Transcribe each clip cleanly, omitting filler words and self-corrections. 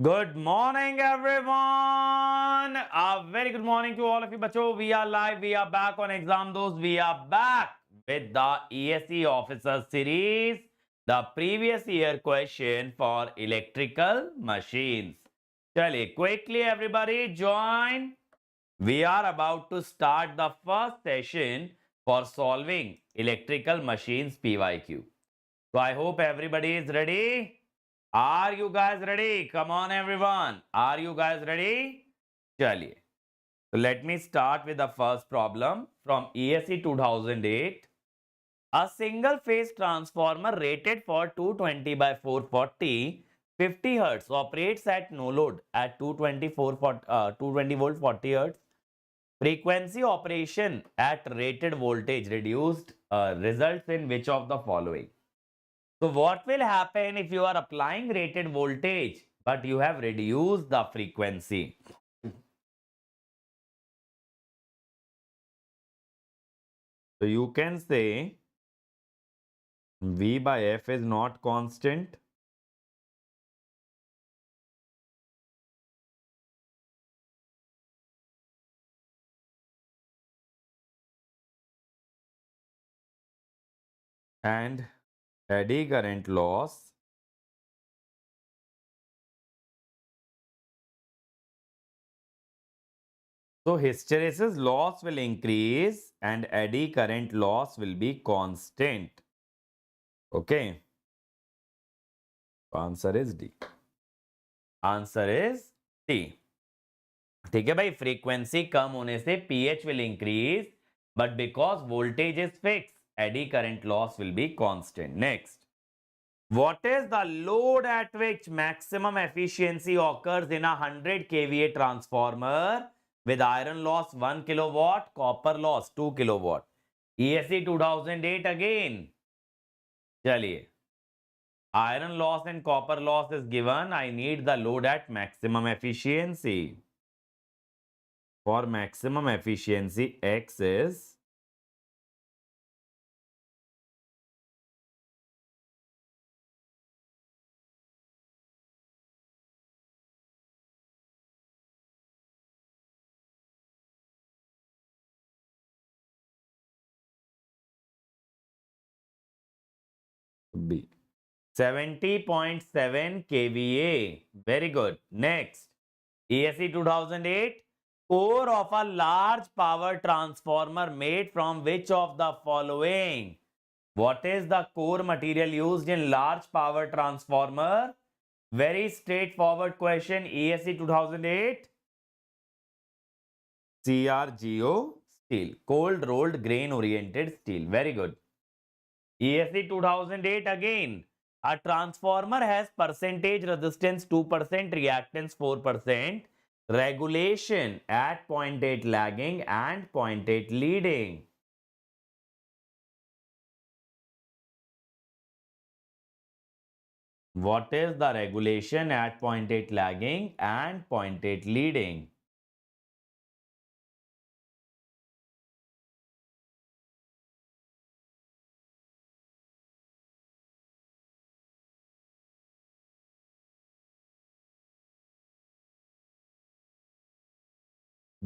Good morning, everyone. A very good morning to all of you, bacho. We are live. We are back on exam. Those we are back with the ESE Officer Series, the previous year question for electrical machines. Chaliye, quickly, everybody, join. We are about to start the first session for solving electrical machines PYQ. So I hope everybody is ready. Are you guys ready? Come on, everyone. Are you guys ready? Chaliye. So let me start with the first problem from ESE 2008. A single phase transformer rated for 220 by 440 50 hertz operates at no load at 220 volt 40 hertz. Frequency operation at rated voltage reduced results in which of the following? So what will happen if you are applying rated voltage but you have reduced the frequency? So you can say V by F is not constant. And eddy current loss so hysteresis loss will increase and eddy current loss will be constant. Okay. Answer is D. Answer is D. ठीक है भाई frequency कम होने से pH will increase but because voltage is fixed eddy current loss will be constant. Next, what is the load at which maximum efficiency occurs in a 100 kVA transformer with iron loss 1 kilowatt, copper loss 2 kilowatt? ESE 2008 again. चलिए, iron loss and copper loss is given. I need the load at maximum efficiency. For maximum efficiency, X is B. 70.7 kVA. Very good. Next, ESE 2008. Core of a large power transformer made from which of the following? What is the core material used in large power transformer? Very straightforward question. ESE 2008. CRGO steel. Cold rolled grain oriented steel. Very good. ESE 2008 again. A transformer has percentage resistance 2%, reactance 4%, regulation at 0.8 lagging and 0.8 leading. What is the regulation at 0.8 lagging and 0.8 leading?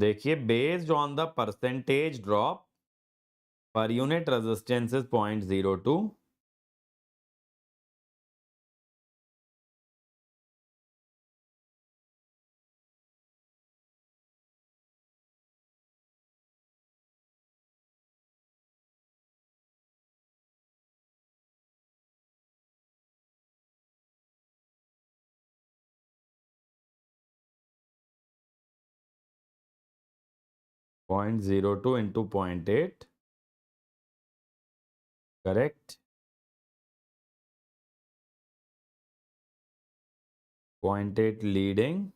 देखिए based on the percentage drop per unit resistance is 0.02. 0.02 into 0.8. Correct. 0.8 leading.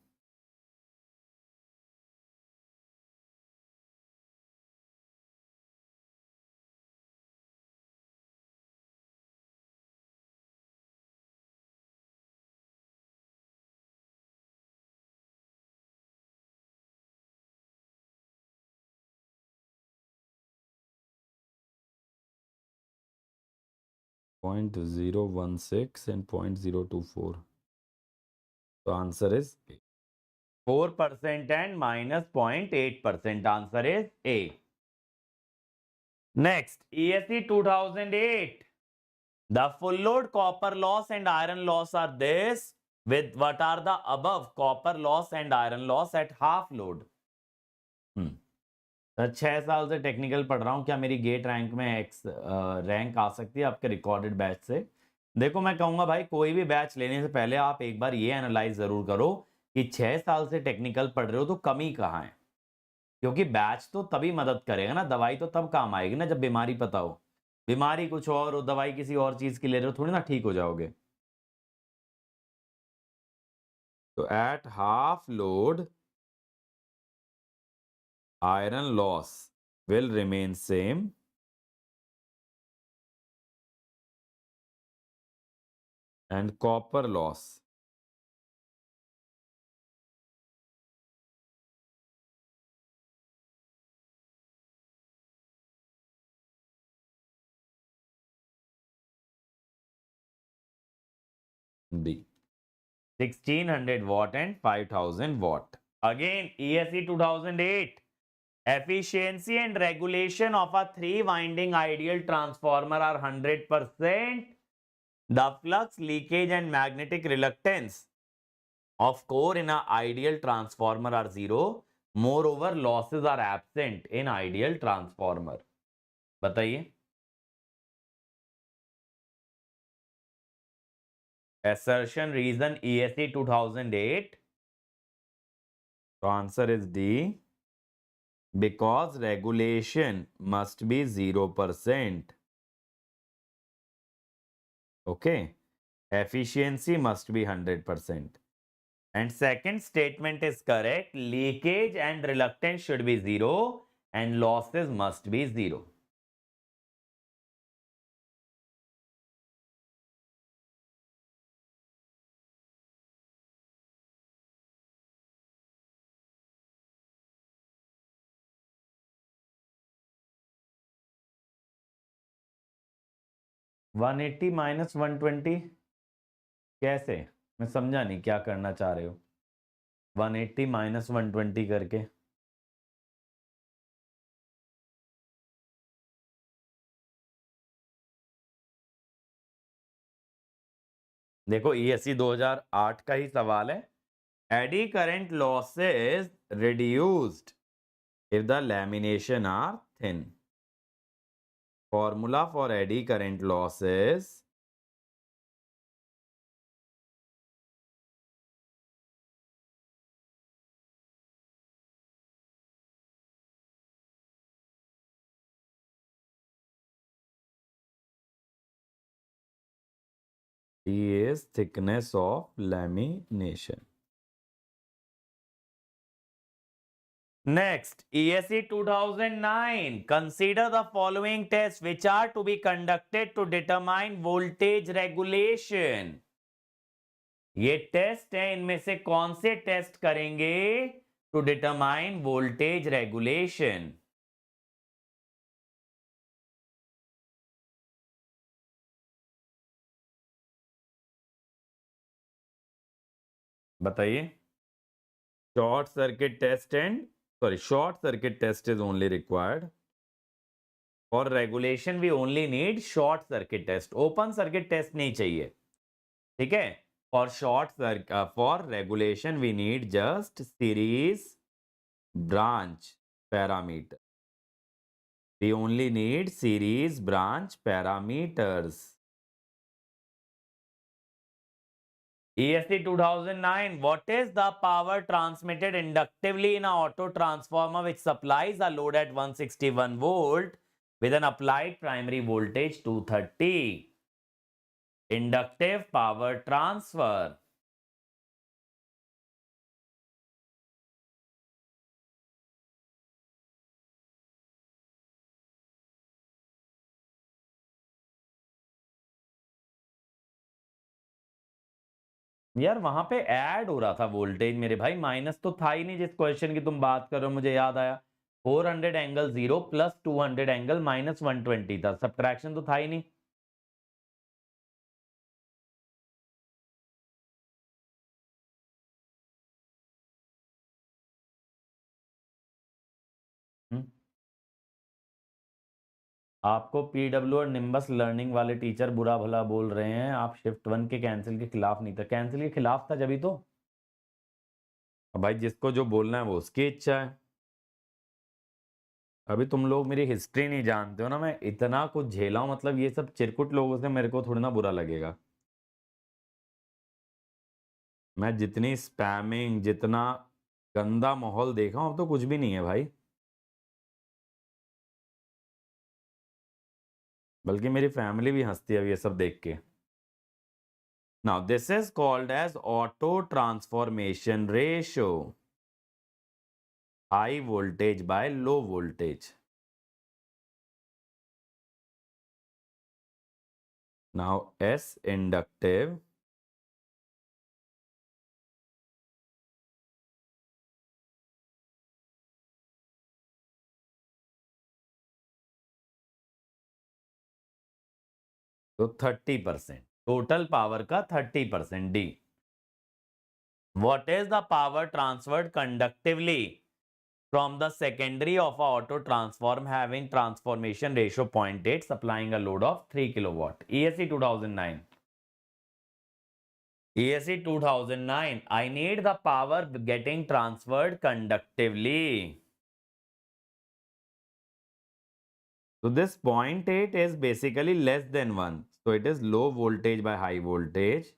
.016 and 0.024. तो answer is 4% and minus 0.8%. Answer is A. Next, ESE 2008. The full load copper loss and iron loss are this. With what are the above copper loss and iron loss at half load? 6 साल से technical पढ़ रहा हूं, क्या मेरी gate rank में x rank आ सकती है आपके रिकॉर्डेड बैच से? देखो मैं कहूंगा भाई, कोई भी बैच लेने से पहले आप एक बार ये एनालाइज जरूर करो कि 6 साल से टेक्निकल पढ़ रहे हो तो कमी कहाँ है। क्योंकि बैच तो तभी मदद करेगा ना, दवाई तो तब काम आएगी ना जब बीमारी पता हो। बीमारी कुछ और हो, दवाई किसी और चीज की ले रहे हो, थोड़ी ना ठीक हो जाओगे। तो at half load iron loss will remain same and copper loss B. 1600 watt and 5000 watt. Again, ESE 2008. Efficiency and regulation of a 3-winding ideal transformer are 100%. The flux, leakage and magnetic reluctance of core in an ideal transformer are 0. Moreover, losses are absent in ideal transformer. बताइए। Assertion reason ESE 2008. So answer is D. Because regulation must be 0%. Okay. Efficiency must be 100%. And second statement is correct. Leakage and reluctance should be 0 and losses must be 0. (180 minus 120) कैसे? मैं समझा नहीं क्या करना चाह रहे हो 180 minus 120 करके। देखो ESE 2008 का ही सवाल है। Eddy current losses reduced if the lamination are thin. Formula for eddy current losses is thickness of lamination. Next, ESE 2009. Consider the following tests which are to be conducted to determine voltage regulation. ये test है, इनमें से कौन से test करेंगे to determine voltage regulation? बताइए। Short circuit test and short circuit test is only required. For regulation we only need short circuit test. Open circuit test नहीं चाहिए, ठीक है? For regulation we need just series branch parameter. We only need series branch parameters. ESE 2009. What is the power transmitted inductively in an auto transformer which supplies a load at 161 volt with an applied primary voltage 230? Inductive power transfer. यार वहां पे add हो रहा था voltage मेरे भाई, minus तो था ही नहीं। जिस क्वेश्चन की तुम बात कर रहे हो मुझे याद आया, 400 एंगल 0 प्लस 200 एंगल माइनस 120 था, सब्ट्रैक्शन तो था ही नहीं। आपको पीडब्ल्यू और निम्बस लर्निंग वाले टीचर बुरा भला बोल रहे हैं, आप शिफ्ट 1 के कैंसिल के खिलाफ नहीं था। कैंसिल के खिलाफ था जब तो। अब भाई जिसको जो बोलना है वो उसकी इच्छा है। अभी तुम लोग मेरी हिस्ट्री नहीं जानते हो ना, मैं इतना कुछ झेला हूं, मतलब ये सब चिरकुट लोगों से मेरे को थोड़ी ना बुरा लगेगा। मैं जितनी स्पैमिंग, जितना गंदा माहौल देखा हूं, अब तो कुछ भी नहीं है भाई। बल्कि मेरी फैमिली भी हंसती है अब ये सब देख के। Now this is called as auto transformation ratio, high voltage by low voltage. Now as inductive, तो 30%, टोटल पावर का 30%। D, what is the power transferred conductively from the secondary of a auto transform having transformation ratio 0.8 supplying a load of 3 kilowatt. ESE 2009. ESE 2009. I need the power getting transferred conductively. So this 0.8 is basically less than 1. So it is low voltage by high voltage.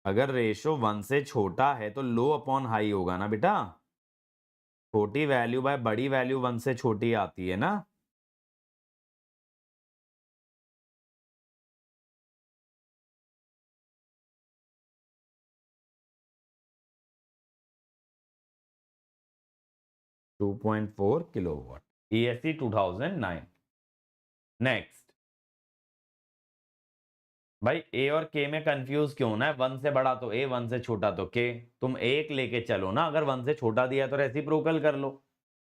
अगर ratio 1 से छोटा है तो लो upon high होगा ना बेटा। छोटी value by बड़ी वैल्यू 1 से छोटी आती है ना। To 2.4 kilowatt. ESE 2009। नेक्स्ट भाई, ए और के में कंफ्यूज क्यों होना है? 1 से बड़ा तो ए, 1 से छोटा तो के। तुम एक लेके चलो ना, अगर 1 से छोटा दिया तो रेसिप्रोकल कर लो,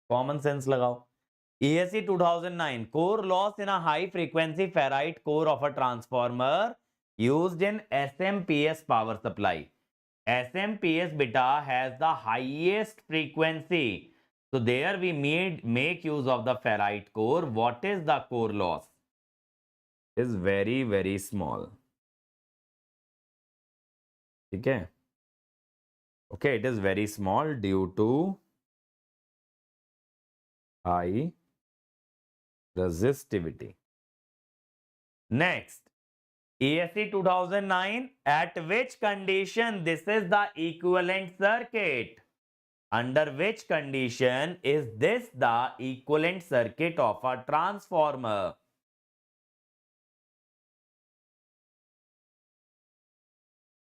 कॉमन सेंस लगाओ। ESE 2009, core loss in a high frequency ferrite core of a transformer used in SMPS power supply. SMPS बेटा has the highest frequency, so there we make use of the ferrite core. What is the core loss? Is very small. ठीक है, okay, it is very small due to high resistivity. Next, ESE 2009, at which condition this is the equivalent circuit? Under which condition is this the equivalent circuit of a transformer?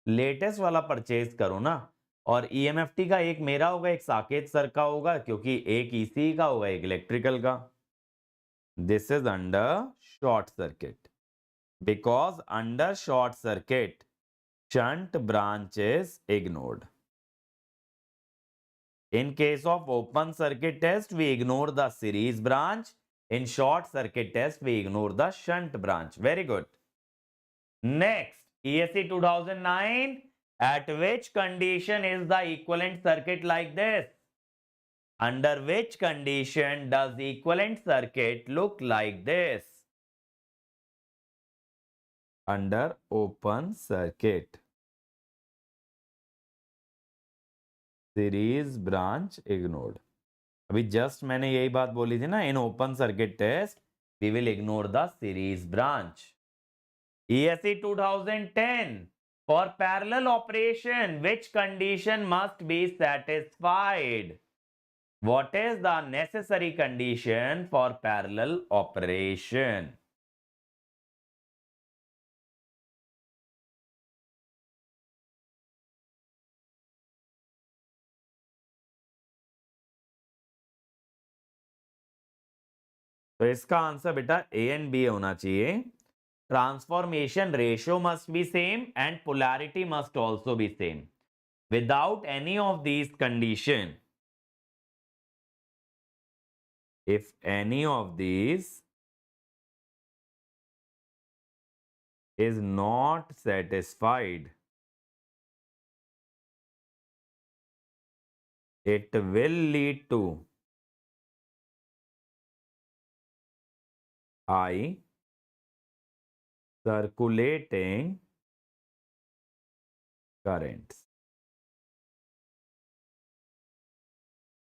Latest वाला purchase करो ना, और EMFT का एक मेरा होगा, एक Saket sir का होगा, क्योंकि एक ECE का होगा, एक इलेक्ट्रिकल का। This is under short circuit, because under short circuit shunt branch is ignored. In case of open circuit test, we ignore the series branch. In short circuit test, we ignore the shunt branch. Very good. Next, ESE 2009, at which condition is the equivalent circuit like this? Under which condition does the equivalent circuit look like this? Under open circuit. Series branch ignored. अभी just मैंने यही बात बोली थी ना, in open circuit test we will ignore the series branch. ESE 2010, for parallel operation which condition must be satisfied? What is the necessary condition for parallel operation? तो इसका answer बेटा ए एंड बी होना चाहिए। Transformation ratio must be same and polarity must also be same. Without any of these condition, if any of these is not satisfied, it will lead to high circulating currents.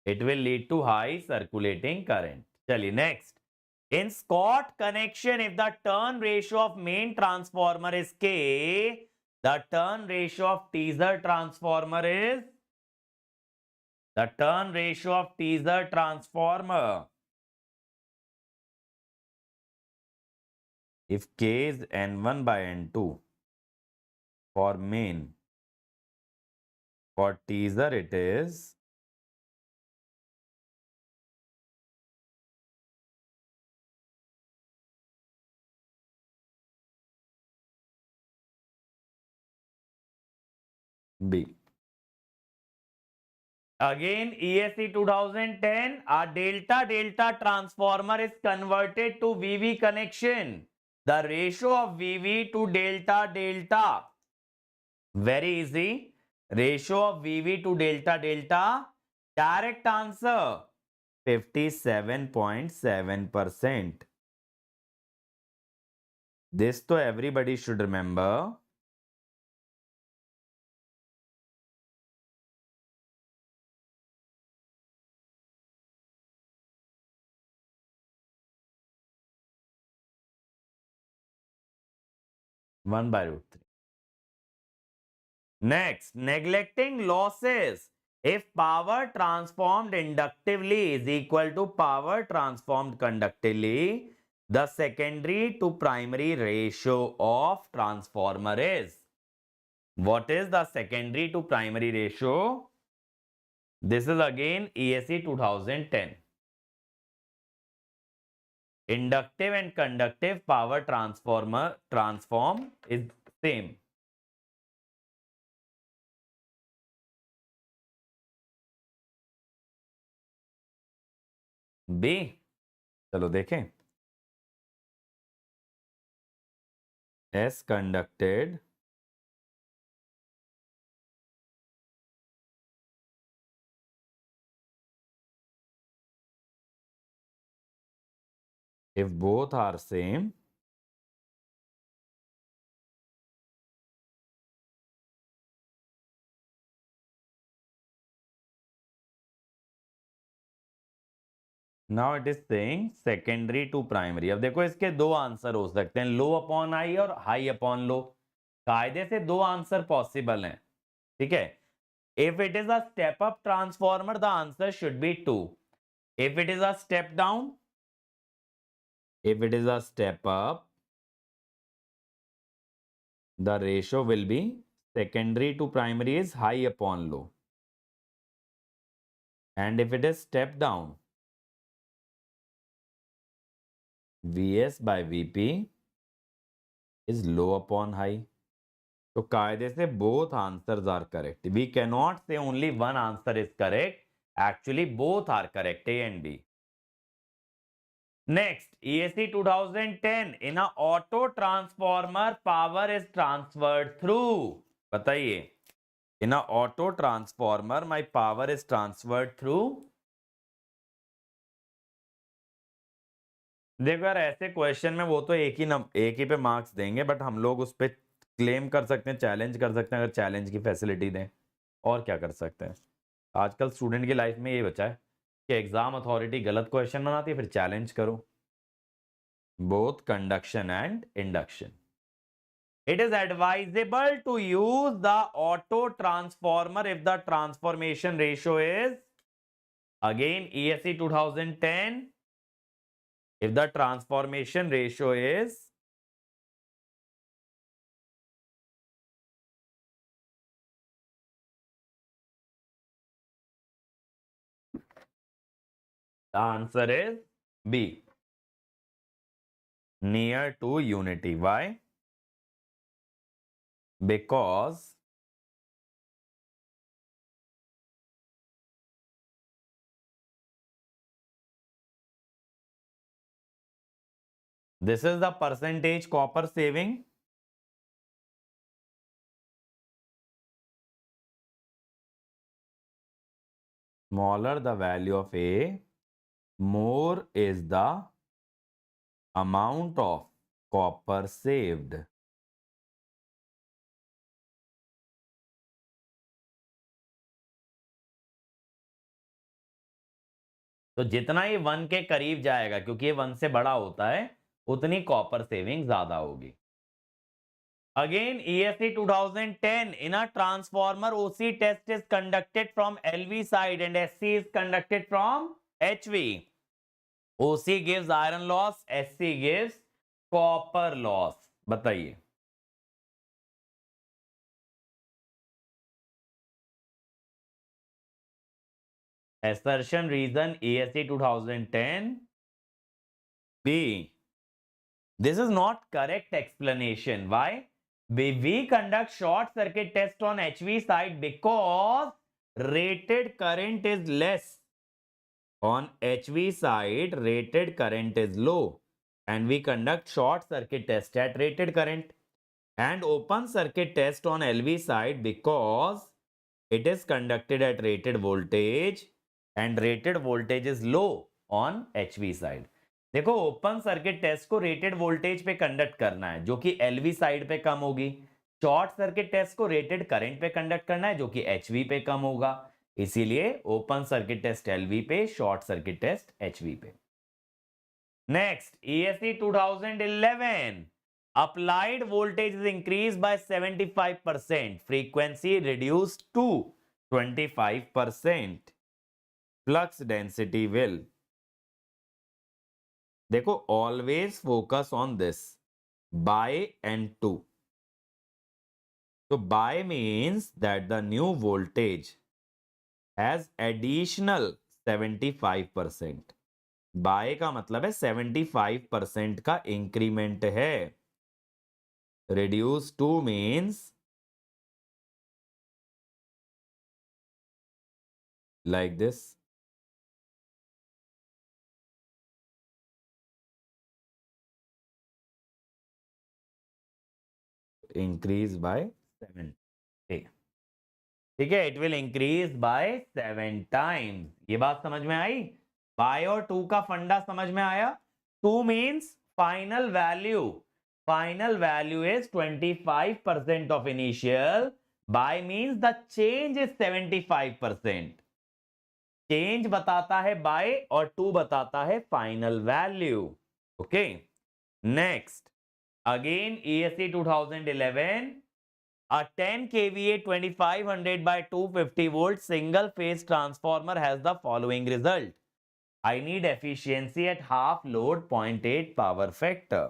It will lead to high circulating current. चलिए next. In Scott connection, if the turn ratio of main transformer is K, the turn ratio of teaser transformer is if K is N1 by N2 for main, for teaser it is B. Again, ESC 2010, a delta-delta transformer is converted to VV connection. The ratio of VV to delta-delta. Very easy. Ratio of VV to delta-delta. Direct answer, 57.7%. This to everybody should remember. One by root 3. Next, neglecting losses. If power transformed inductively is equal to power transformed conductively, the secondary to primary ratio of transformer is. What is the secondary to primary ratio? This is again ESE 2010. Inductive and conductive power transform is same. B. चलो देखें. S conducted if both are same, now it is saying secondary to primary. अब देखो इसके दो answer हो सकते हैं, low upon high और हाई अपॉन लो. कायदे से दो आंसर पॉसिबल हैं. ठीक है. If it is a step up transformer the answer should be 2. If it is a step down, if it is a step up, the ratio will be secondary to primary is high upon low. And if it is step down, Vs by Vp is low upon high. तो कायदे से both answers are correct. We cannot say only one answer is correct. Actually, both are correct, A and B. Next, ESC 2010. In a auto transformer, power is transferred through. बताइए. In a auto transformer, my power is transferred through. देखो यार, ऐसे question में वो तो एक ही पे marks देंगे, बट हम लोग उस पर क्लेम कर सकते हैं, चैलेंज कर सकते हैं, अगर चैलेंज की फैसिलिटी दें. और क्या कर सकते हैं. आजकल स्टूडेंट की लाइफ में ये बचा है कि एग्जाम अथॉरिटी गलत क्वेश्चन बनाती है, फिर चैलेंज करो. Both conduction and induction. It is advisable to use the auto transformer if the transformation ratio is, again ESC 2010, if the transformation ratio is the answer is B, near to unity. Why? Because this is the percentage copper saving. Smaller the value of A, more is the amount of copper saved. तो जितना ये 1 के करीब जाएगा, क्योंकि ये 1 से बड़ा होता है, उतनी कॉपर सेविंग ज्यादा होगी. Again, ESC 2010, in a transformer, OC test is conducted from LV side and SC is conducted from HV. OC gives iron loss, SC gives copper loss. बताइए. Assertion reason ESC 2010. B. This is not correct explanation. Why? We conduct short circuit test on HV side because rated current is less. On HV side, rated current is low and we conduct short circuit test at rated current, and open circuit test on LV side because it is conducted at rated voltage and rated voltage is low on HV side. देखो, open circuit test को rated voltage पे conduct करना है जो कि LV side पे कम होगी. Short circuit test को रेटेड करंट पे कंडक्ट करना है जो कि एचवी पे कम होगा. इसीलिए ओपन सर्किट टेस्ट एलवी पे, शॉर्ट सर्किट टेस्ट एचवी पे. Next, ESC 2011. Applied voltage is increased by 75%. Frequency reduced to 25%. Flux density will. देखो, always focus on this. By and to. So by means that the new voltage has additional 75%. Bye का मतलब है 75% का increment है. Reduce two means like this. Increase by 7. ठीक है, it will increase by 7 times. ये बात समझ में आई? बाय और टू का फंडा समझ में आया? Two means final value. Final value is 25% of initial. Bye means the change is 75%. Change बताता है बाय और टू बताता है final value. Okay, next. Again ESC 2011. A 10 kVA 2500 by 250 volt single phase transformer has the following result. I need efficiency at half load 0.8 power factor.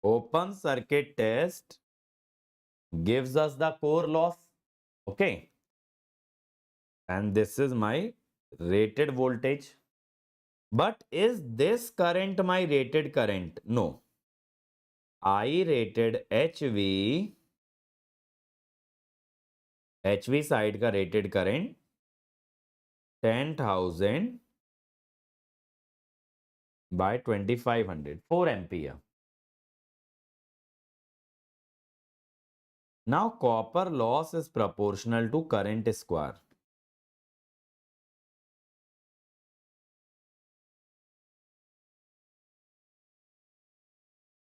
Open circuit test gives us the core loss. Okay. And this is my rated voltage. But is this current my rated current? No. I rated HV side का rated current 10,000 by 2500, 4 ampere. Now copper loss is proportional to current square.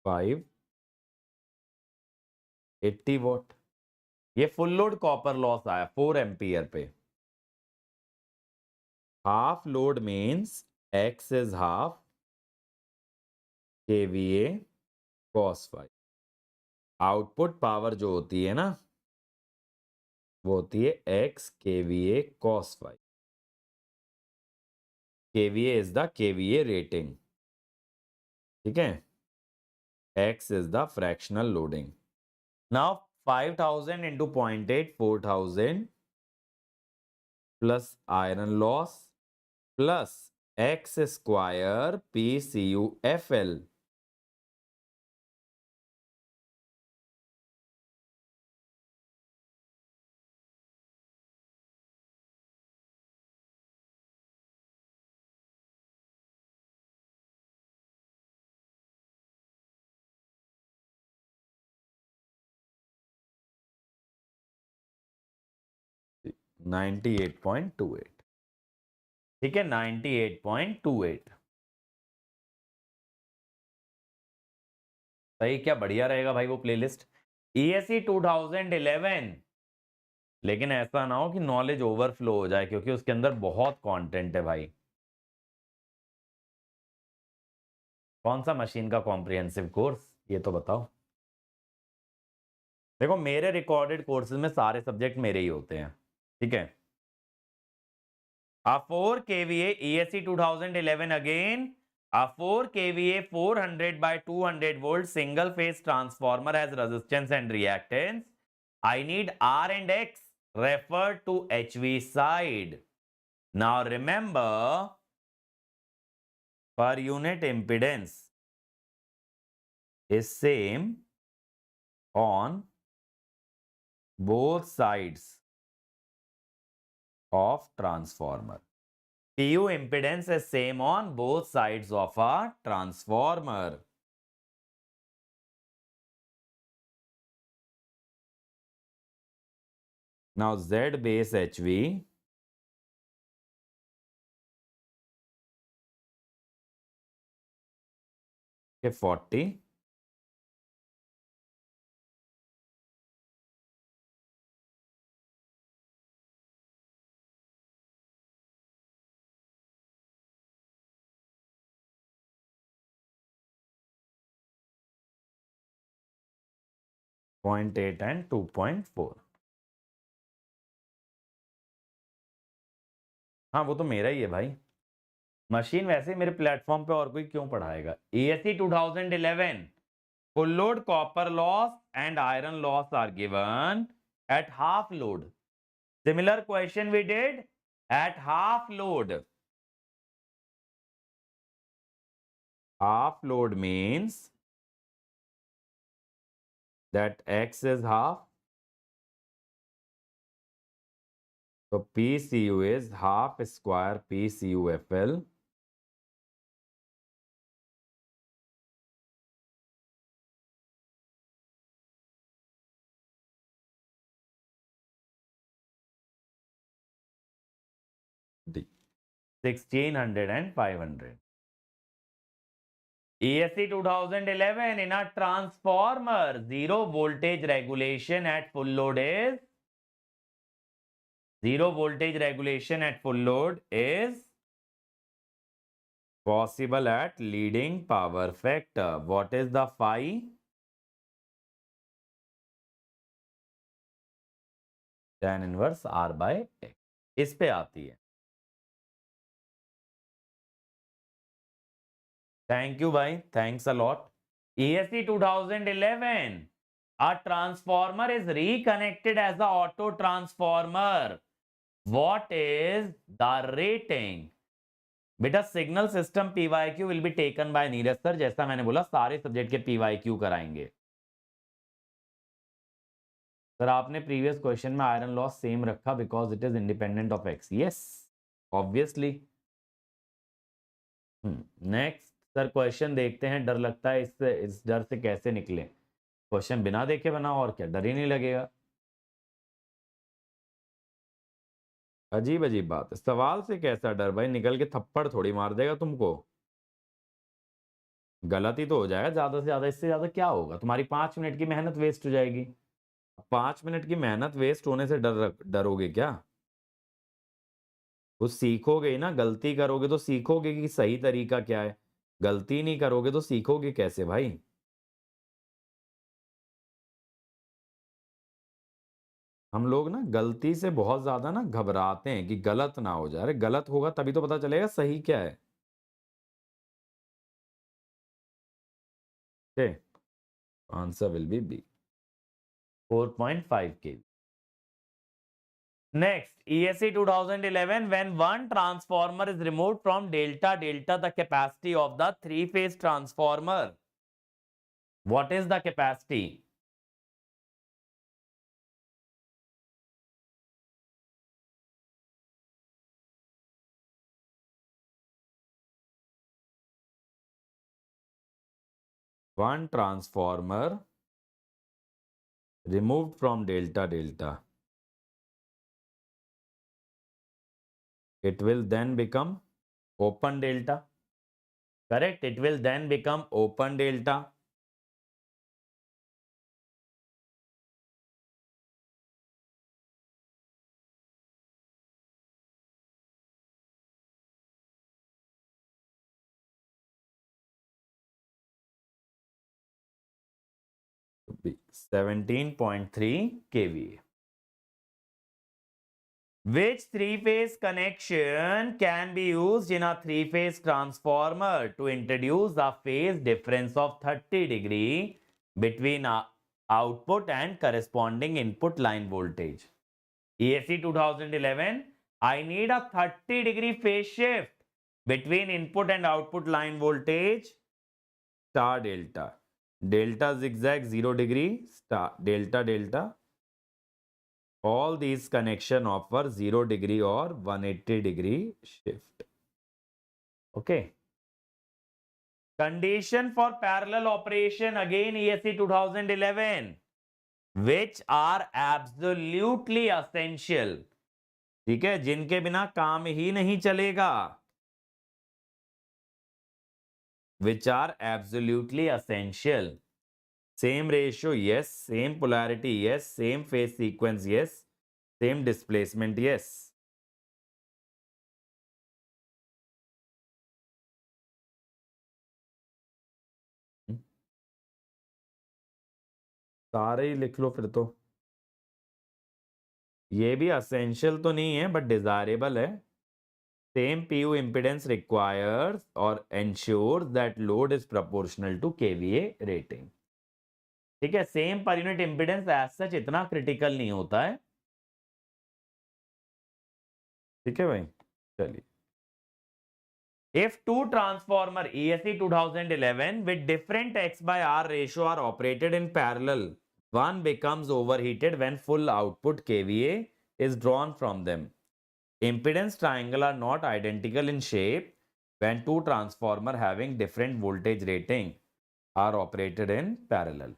Five 80 what. ये full load copper loss आया 4 ampere पे. Half load means X is half KVA cos phi. Output power जो होती है ना, वो होती है X KVA cos phi. KVA is the KVA rating. ठीक है, x is the fractional loading. Now 5000 into 0.8, 4000 plus iron loss plus x square PCUFL. $98.28. ठीक है, 98.28 सही। क्या बढ़िया रहेगा भाई वो प्लेलिस्ट ESE 2011। लेकिन ऐसा ना हो कि नॉलेज ओवरफ्लो हो जाए, क्योंकि उसके अंदर बहुत कंटेंट है भाई। कौन सा मशीन का कॉम्प्रिहेंसिव कोर्स, ये तो बताओ। देखो मेरे रिकॉर्डेड कोर्सेज में सारे सब्जेक्ट मेरे ही होते हैं, ठीक है। A 4 kVA ESE 2011 again. A 4 kVA 400 by 200 volt single phase transformer has resistance and reactance. I need R and X referred to HV side. Now remember, per unit impedance is same on both sides of transformer. PU impedance is same on both sides of a transformer. Now Z base HV के 40 0.8 and 2.4। हाँ वो तो मेरा ही है भाई, machine वैसे मेरे platform पे और कोई क्यों पढ़ाएगा। ESE 2011 full load copper loss and iron loss are given at half load. Similar question we did at half load. Half load means that X is half. So PCU is half square PCUFL. D. 1600 and 500. ESE 2011 in a transformer, zero voltage regulation at full load is possible at leading power factor. What is the phi? Tan inverse R by X. इस पे आती है। Thank you भाई, thanks a lot. ESE 2011, a transformer is reconnected as a auto transformer. What is the rating? बेटा signal system PYQ will be taken by Neeraj sir. जैसा मैंने बोला सारे सब्जेक्ट के PYQ कराएंगे सर। आपने प्रीवियस क्वेश्चन में आयरन लॉस सेम रखा because it is independent of x. Yes obviously. Next sir question देखते हैं, डर लगता है इससे, इस डर से कैसे निकले। क्वेश्चन बिना देखे बनाओ और क्या, डर ही नहीं लगेगा। अजीब अजीब बात है, सवाल से कैसा डर भाई, निकल के थप्पड़ थोड़ी मार देगा तुमको। गलती तो हो जाएगा ज्यादा से ज्यादा, इससे ज्यादा क्या होगा, तुम्हारी 5 मिनट की मेहनत वेस्ट हो जाएगी। 5 मिनट की मेहनत वेस्ट होने से डरोगे क्या? वो सीखोगे ही ना, गलती करोगे तो सीखोगे कि सही तरीका क्या है। गलती नहीं करोगे तो सीखोगे कैसे भाई। हम लोग ना गलती से बहुत ज्यादा ना घबराते हैं कि गलत ना हो जाए। अरे गलत होगा तभी तो पता चलेगा सही क्या है। Okay, answer will be B. 4.5 kV. Next, ESC 2011, when one transformer is removed from delta, the capacity of the three-phase transformer. What is the capacity? One transformer removed from delta. It will then become open delta. Correct? It will then become open delta. Be 17.3 kVA. Which three-phase connection can be used in a three-phase transformer to introduce a phase difference of 30 degree between output and corresponding input line voltage? ESC 2011, I need a 30 degree phase shift between input and output line voltage. Star delta. Delta zigzag 0 degree, star delta. All these connection offer 0 degree or 180 degree shift. Okay. Condition for parallel operation, again ESC 2011, which are absolutely essential. ठीक है, जिनके बिना काम ही नहीं चलेगा. Which are absolutely essential. Same ratio, yes. Same polarity, yes. Same phase sequence, yes. Same displacement, yes. सारे ही लिख लो फिर तो. ये भी असेंशियल तो नहीं है बट डिजायरेबल है. Same PU impedance requires or ensures that load is proportional to KVA rating. ठीक है, same per unit impedance as such इतना क्रिटिकल नहीं होता है. ठीक है भाई, चलिए. If two transformer ESC 2011 with different X by R ratio are operated in parallel, one becomes overheated when full output KVA is drawn from them. Impedance triangle are not identical in shape when two transformer having different voltage rating are operated in parallel.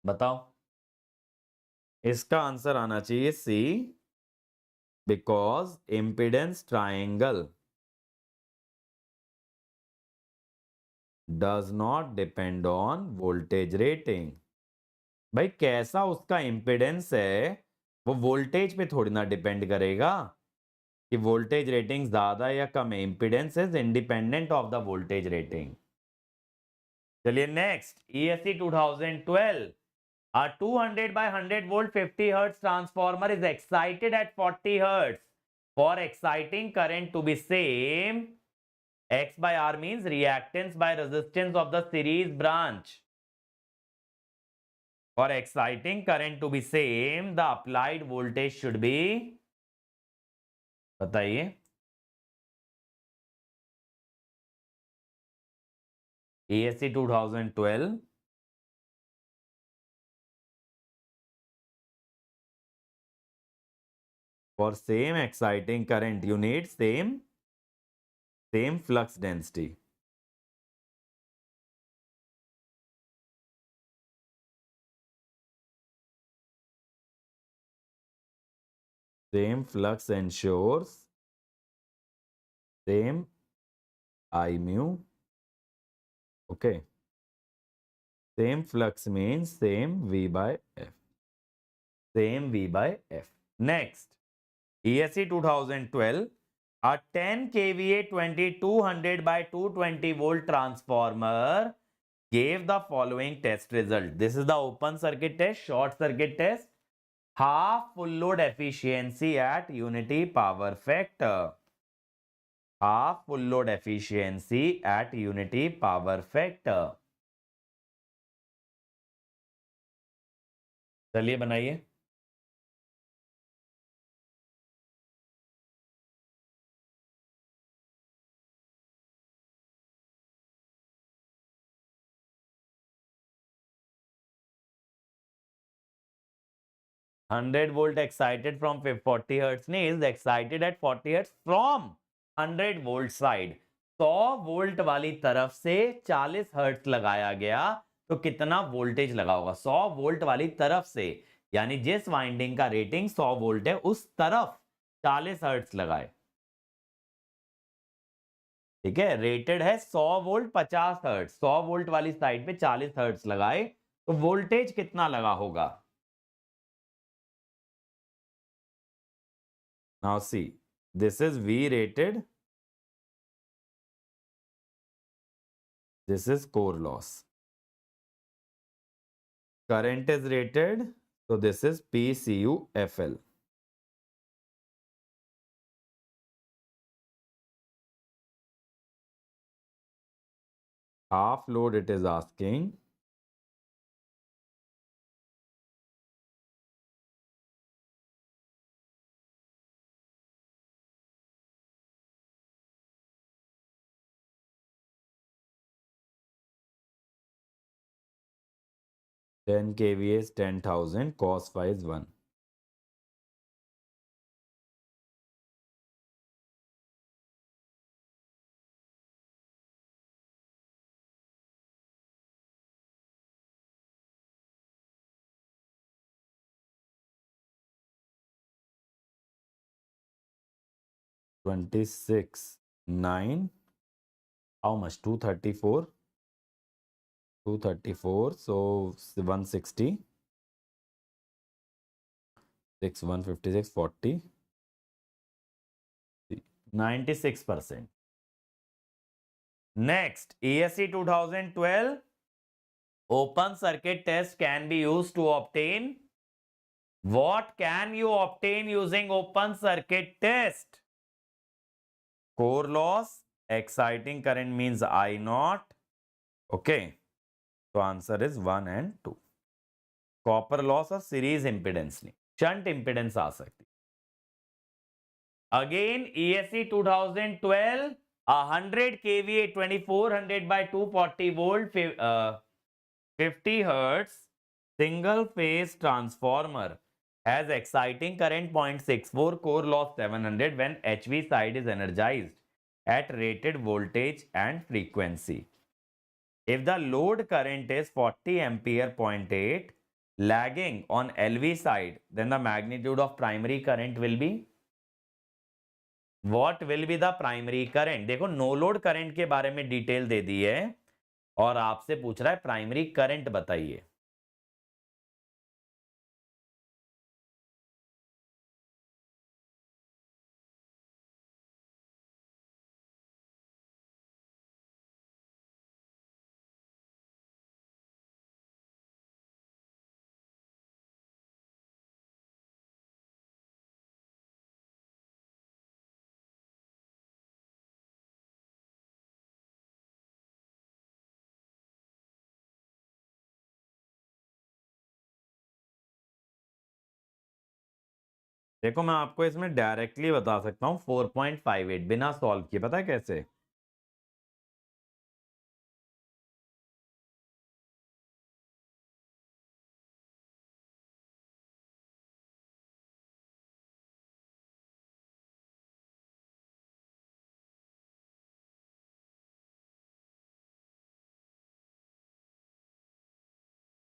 बताओ. इसका answer आना चाहिए C, because impedance triangle does not depend on voltage rating. भाई कैसा उसका impedance है वो voltage पे थोड़ी ना डिपेंड करेगा कि वोल्टेज रेटिंग ज्यादा या कम है. Impedance is independent of the voltage rating. चलिए next, ESC 2012. A 200 by 100 volt 50 hertz transformer is excited at 40 hertz. For exciting current to be same, X by R means reactance by resistance of the series branch. For exciting current to be same, the applied voltage should be, बताइए. ESC 2012. For same exciting current, you need same flux density. Same flux ensures same I mu. Okay. Same flux means same V by F. Same V by F. Next, ESC 2012. A 10 kVA 2200 by 220 volt transformer gave the following test result. This is the open circuit test, short circuit test. Half full load efficiency at unity power factor. Half full load efficiency at unity power factor. चलिए बनाइए. Hundred volt excited from 40 hertz नहीं, is excited at 40 hertz from 100 volt side. 100 volt वाली तरफ से 40 hertz लगाया गया तो कितना वोल्टेज लगा होगा? 100 वोल्ट वाली तरफ से, यानी जिस वाइंडिंग का रेटिंग 100 वोल्ट है उस तरफ 40 हर्ट्ज लगाए. ठीक है, रेटेड है 100 वोल्ट 50 हर्ट्ज. 100 वोल्ट वाली साइड पे 40 हर्ट्ज लगाए तो वोल्टेज कितना लगा होगा? Now see, this is V rated. This is core loss. Current is rated, so this is PCUFL. Half load it is asking. Ten kVA is 10,000. Cos phi is 1. $26,900. How much? 234. 234. So 160. 6, 156, 40. 96%. Next, ESC 2012. Open circuit test can be used to obtain. What can you obtain using open circuit test? Core loss, exciting current means I naught. Okay. So answer is 1 and 2. Copper loss और series impedance नहीं, shunt impedance आ सकती. Again, ESC 2012, 100 kVA 2400 by 240 volt 50 hertz single phase transformer has exciting current 0.64, core loss 700 when HV side is energized at rated voltage and frequency. If the load current is 40 ampere 0.8 lagging on LV side, then the magnitude of primary current will be. What will be the primary current? देखो no load current के बारे में detail दे दी है और आपसे पूछ रहा है प्राइमरी करंट बताइए. देखो मैं आपको इसमें डायरेक्टली बता सकता हूं 4.58 बिना सॉल्व किए. पता है कैसे?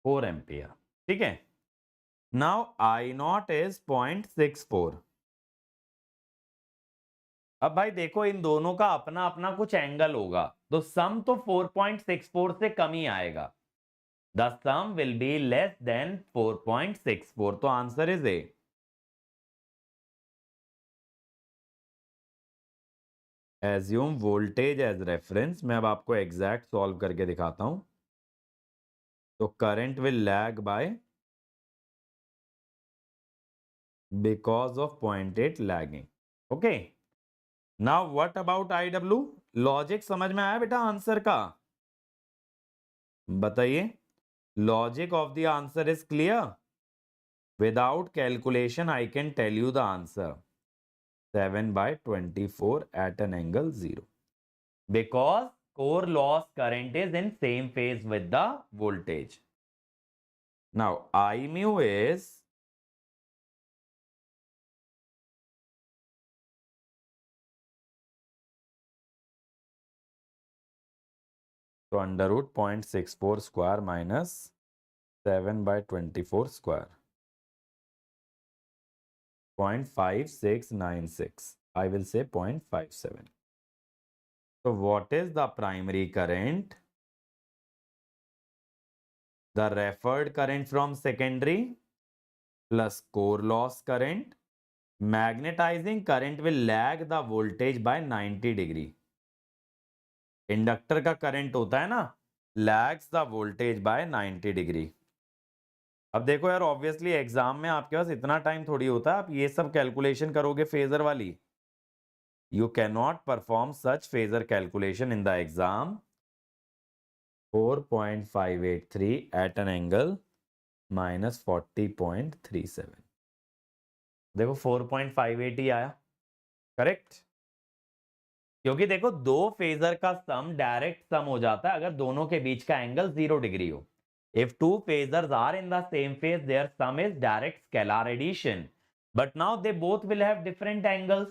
Four ampere. ठीक है. Now I not is 0.64. अब भाई देखो इन दोनों का अपना अपना कुछ एंगल होगा तो सम तो 4.64 से कम ही आएगा. The sum will be less than 4.64. तो answer is A. Assume voltage as reference. मैं अब आपको एग्जैक्ट सॉल्व करके दिखाता हूं. तो current will lag by because of 0.8 lagging. Okay, now what about IW? Logic समझ में आया बेटा आंसर का? बताइए. Logic of the answer is clear. Without calculation, I can tell you the answer. 7/24 at an angle 0. Because core loss current is in same phase with the voltage. Now, I mu is so under root 0.64 square minus 7/24 square. 0.5696. I will say 0.57. So what is the primary current? The referred current from secondary plus core loss current. Magnetizing current will lag the voltage by 90 degree. Inductor का current होता है ना, lags the voltage by 90 degree. अब देखो यार, obviously exam में आपके पास इतना टाइम थोड़ी होता है आप ये सब कैलकुलेशन करोगे फेजर वाली. You can not perform such phasor calculation in the exam. 4.583 at an angle minus 40.37. देखो 4.58 ही आया. करेक्ट. क्योंकि देखो दो फेजर का सम डायरेक्ट सम हो जाता है अगर दोनों के बीच का एंगल 0 डिग्री हो. If two phasors are in the same phase, their sum is direct scalar addition. But now they both will have different angles.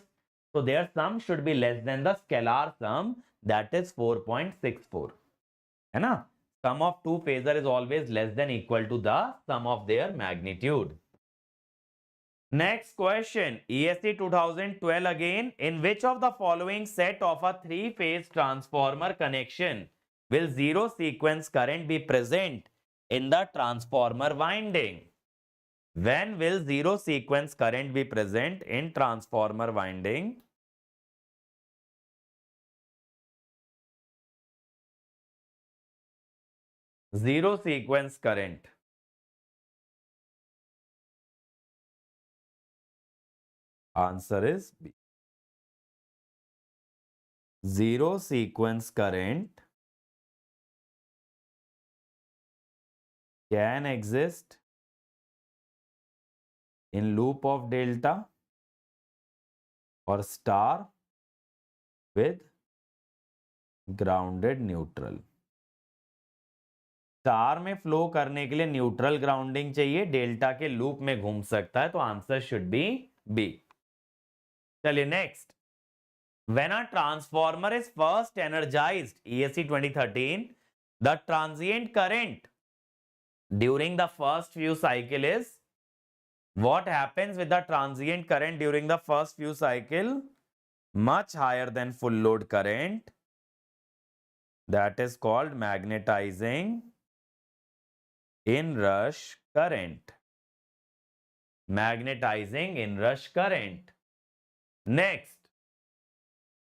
So their sum should be less than the scalar sum, that is 4.64. है ना? Sum of two phasor is always less than equal to the sum of their magnitude. Next question, ESC 2012 again. In which of the following set of a three-phase transformer connection will zero sequence current be present in the transformer winding? When will zero sequence current be present in transformer winding? Zero sequence current. Answer is B. Zero sequence current can exist in loop of delta or star with grounded neutral. Star में flow करने के लिए neutral grounding चाहिए, delta के loop में घूम सकता है, तो आंसर शुड बी बी. चलिए next. When a transformer is first energized, ESC 2013, the transient current during the first few cycle is, what happens with the transient current during the first few cycle? Much higher than full load current. That is called magnetizing inrush current. Magnetizing inrush current. Next.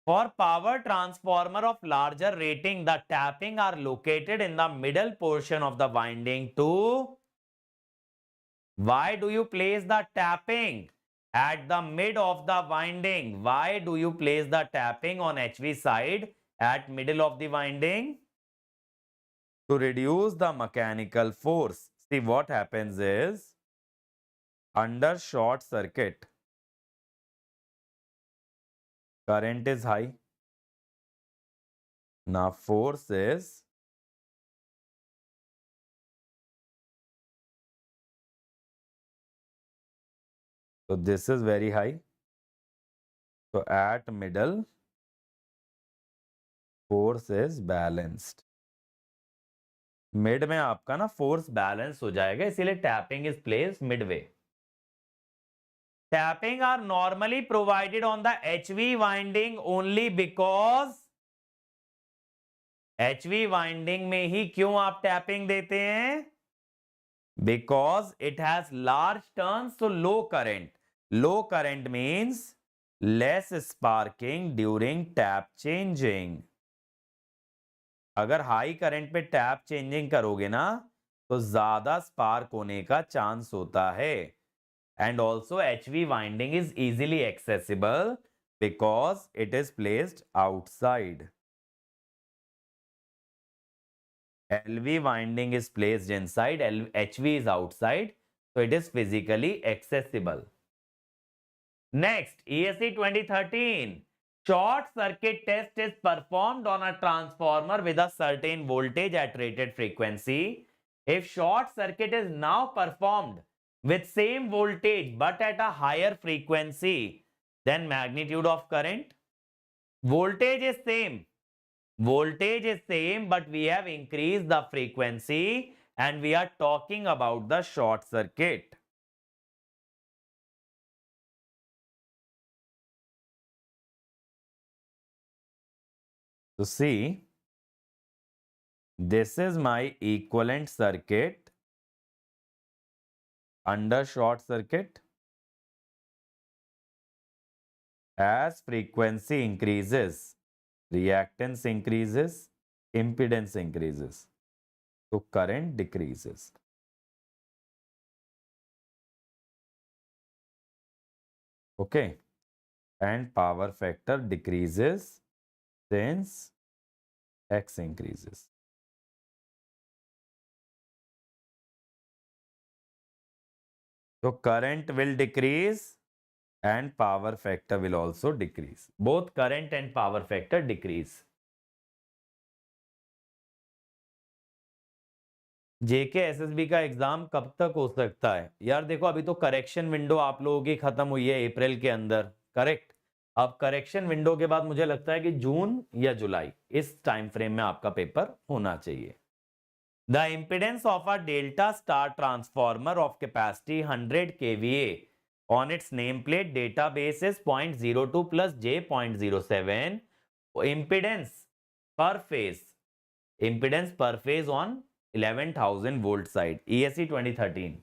For power transformer of larger rating, the tapping are located in the middle portion of the winding too. Why do you place the tapping at the mid of the winding? Why do you place the tapping on HV side at middle of the winding? To reduce the mechanical force. See, what happens is, under short circuit, current is high. Now force is so this is very high. So at middle, force is balanced. Mid में आपका ना force balance हो जाएगा, इसीलिए tapping is place midway. Tapping are normally provided on the HV winding only because HV winding में ही क्यों आप टैपिंग देते हैं? Because it has large turns, तो low current. Low current means less sparking during tap changing. अगर high current पे tap changing करोगे ना तो ज्यादा स्पार्क होने का चांस होता है. And also HV winding is easily accessible because it is placed outside. LV winding is placed inside, HV is outside, so it is physically accessible. Next, ESC 2013. Short circuit test is performed on a transformer with a certain voltage at rated frequency. If short circuit is now performed with same voltage but at a higher frequency, then magnitude of current. Voltage is same. Voltage is same, but we have increased the frequency and we are talking about the short circuit. So see, this is my equivalent circuit under short circuit. As frequency increases, reactance increases, impedance increases. So current decreases. Okay. And power factor decreases since X increases. So current will decrease and power factor will also decrease. Both current and power factor decrease. JK SSB का exam कब तक हो सकता है? यार देखो, अभी तो करेक्शन विंडो आप लोगों की खत्म हुई है अप्रैल के अंदर, करेक्ट. अब करेक्शन विंडो के बाद मुझे लगता है कि जून या जुलाई, इस टाइम फ्रेम में आपका पेपर होना चाहिए. The impedance of a delta star transformer of capacity 100 kVA on its nameplate database is 0.02 plus J 0.07. Impedance per phase. Impedance per phase on 11,000 volt side. ESC 2013.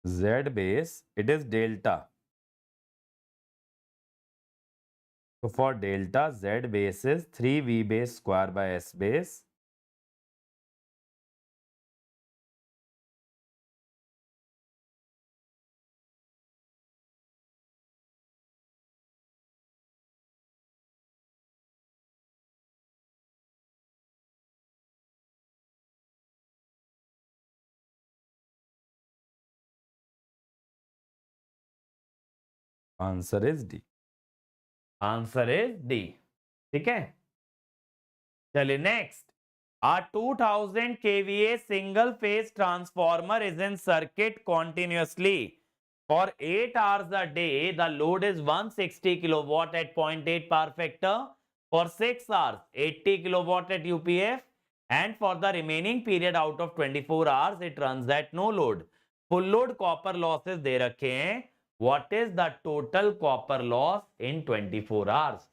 Z base, it is delta. So for delta, Z base is 3V base square by S base. Answer is D. Answer is D. ठीक है, चलिए next. A 2000 kVA single phase transformer is in circuit continuously for 8 hours a day. The load is 160 kilowatt at 0.8 power factor. For 6 hours, 80 kilowatt at UPF. And for the remaining period out of 24 hours, it runs at no load. Full load copper losses दे रखे हैं. What is the total copper loss in 24 hours?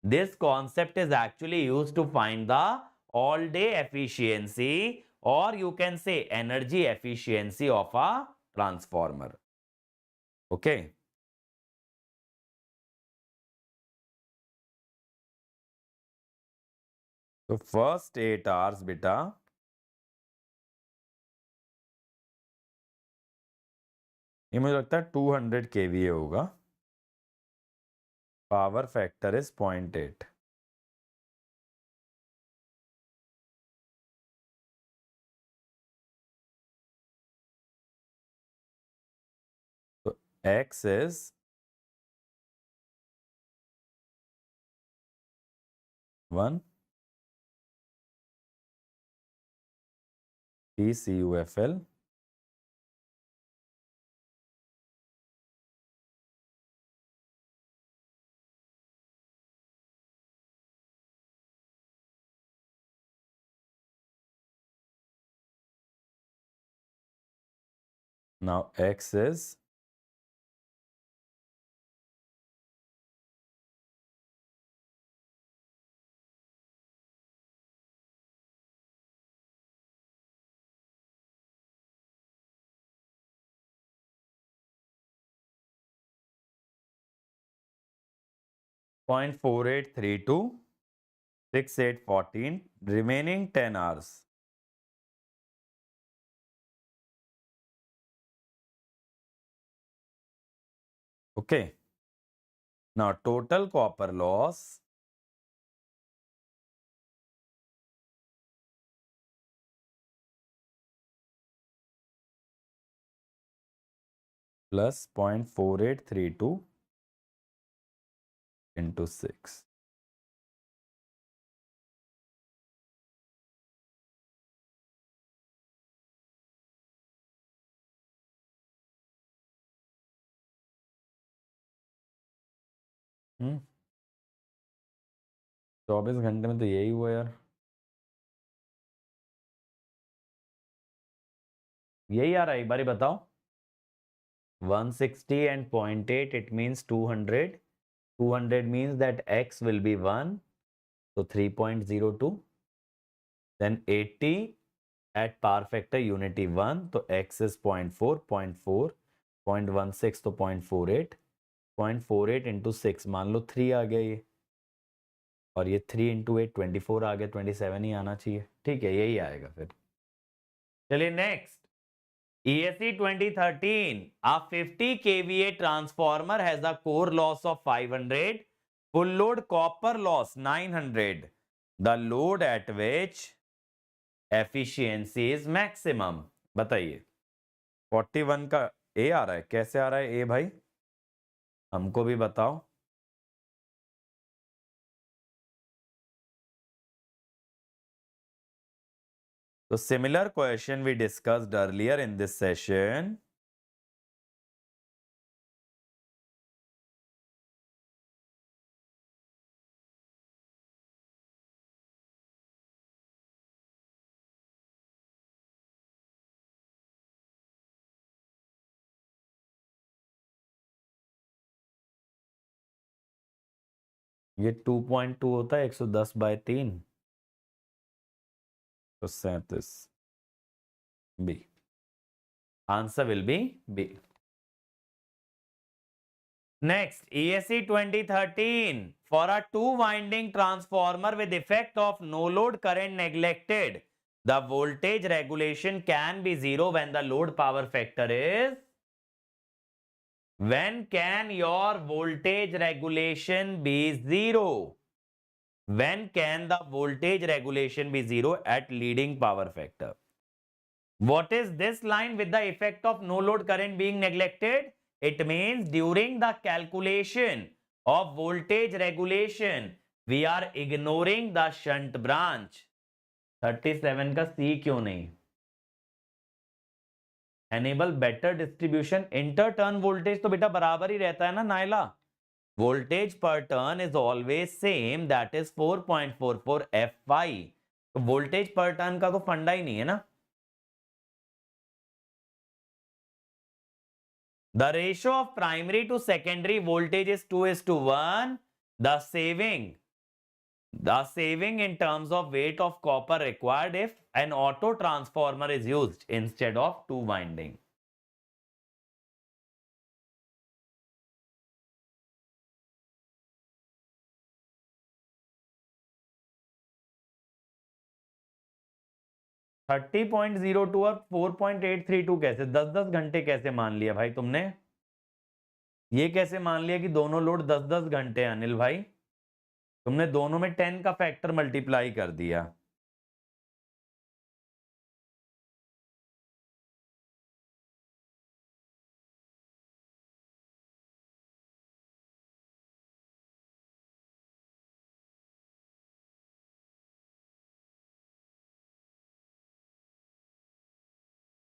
This concept is actually used to find the all day efficiency, or you can say energy efficiency of a transformer. Okay. So first 8 hours beta, ये मुझे लगता है 200 kVA होगा. Power factor is 0.8. तो X is 1 TCUFL Now X is 0.4832, 6814, remaining 10 hours. Okay. Now total copper loss plus 0.4832 into 6. हम्म 24 घंटे में तो यही हुआ यार, यही आ रहा है, एक बार बताओ. 160 and 0.8, it means 200. 200 means that x will be 1, so 3.02. Then 80 at power factor unity 1, so x is 0.4, 0.4, 0.16 तो 0.48, 0.48 into 6 मान लो 3 आ गया ये, और ये 3 into 8 24 आ गया, 27 ही आना चाहिए. ठीक है, यही आएगा फिर. चलिए next. ESE 2013, a 50 kVA transformer has a core loss of 500, full load copper loss 900. The load at which efficiency is maximum. बताइए. 41 का A आ रहा है, कैसे आ रहा है A भाई, हमको भी बताओ. So similar question we discussed earlier in this session. ये 2.2 होता है 110/3, तो 37. B. Answer will be B. Next, ESE 2013. For a two-winding transformer with effect of no load current neglected, the voltage regulation can be zero when the load power factor is. When can your voltage regulation be zero? When can the voltage regulation be zero at leading power factor? What is this line with the effect of no load current being neglected? It means during the calculation of voltage regulation, we are ignoring the shunt branch. 37 का C क्यों नहीं? Enable better distribution. Inter turn voltage तो बेटा बराबर ही रहता है ना Naila. Voltage per turn is always same, that is 4.44 Fy. तो वोल्टेज पर टर्न का तो फंडा ही नहीं है ना. The ratio of primary to secondary voltage is 2:1. The saving in terms of weight of copper required if an auto transformer is used instead of two winding. Thirty 30.02 और 4.832 कैसे, 10-10 घंटे कैसे मान लिया भाई तुमने? ये कैसे मान लिया कि दोनों लोड 10-10 घंटे अनिल भाई? तुमने दोनों में 10 का फैक्टर मल्टीप्लाई कर दिया.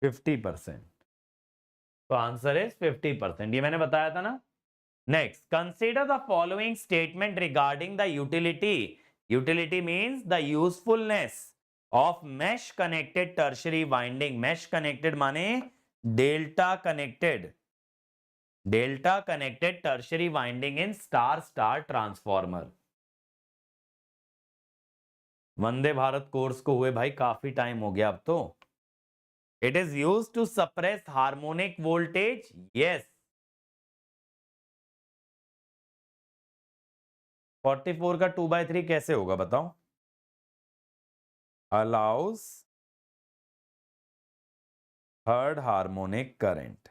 Fifty percent. तो आंसर इज 50%. ये मैंने बताया था ना. Next, consider the following statement regarding the utility. Utility means the usefulness of mesh connected tertiary winding. Mesh connected माने delta connected tertiary winding in star star transformer. Vande Bharat course को हुए भाई काफी टाइम हो गया अब तो। It is used to suppress harmonic voltage, yes. 44 का 2/3 कैसे होगा बताओ? Allows third harmonic current.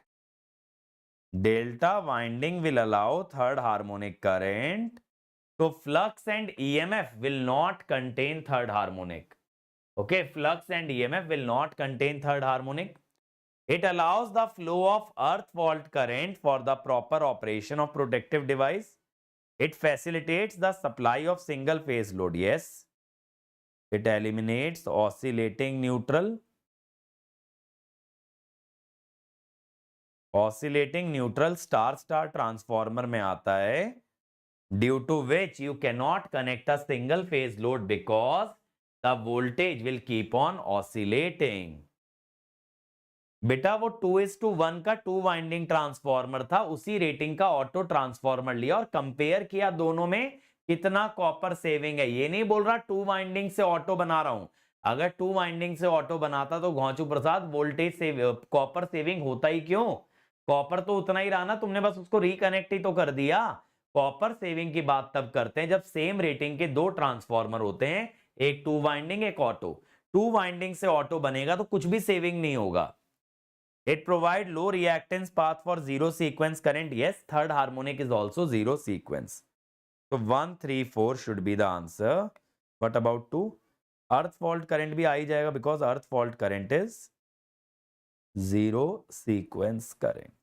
Delta winding will allow third harmonic current, so flux and EMF will not contain third harmonic. Okay, flux and EMF will not contain third harmonic. It allows the flow of earth fault current for the proper operation of protective device. It facilitates the supply of single phase load. Yes. It eliminates oscillating neutral. Oscillating neutral star star transformer में आता है, due to which you cannot connect a single phase load because the voltage will keep on oscillating. बेटा वो 2:1 का 2 winding transformer था, उसी rating का auto transformer लिया और कंपेयर किया दोनों में कितना कॉपर सेविंग है। ये नहीं बोल रहा 2 वाइंडिंग से ऑटो बना रहा हूं। अगर 2 वाइंडिंग से ऑटो बनाता तो घोंचू प्रसाद वोल्टेज सेव कॉपर सेविंग होता ही क्यों? कॉपर तो उतना ही रहा ना, तुमने बस उसको रिकनेक्ट ही तो कर दिया। कॉपर सेविंग की बात तब करते हैं जब सेम रेटिंग के दो ट्रांसफॉर्मर होते हैं, एक 2 वाइंडिंग एक ऑटो। 2 वाइंडिंग से ऑटो बनेगा तो कुछ भी सेविंग नहीं होगा। It provide low reactance path for zero sequence current. Yes, third harmonic is also zero sequence. So 1, 3, 4 should be the answer. What about 2? Earth fault current भी आ ही जाएगा because earth fault current is zero sequence current.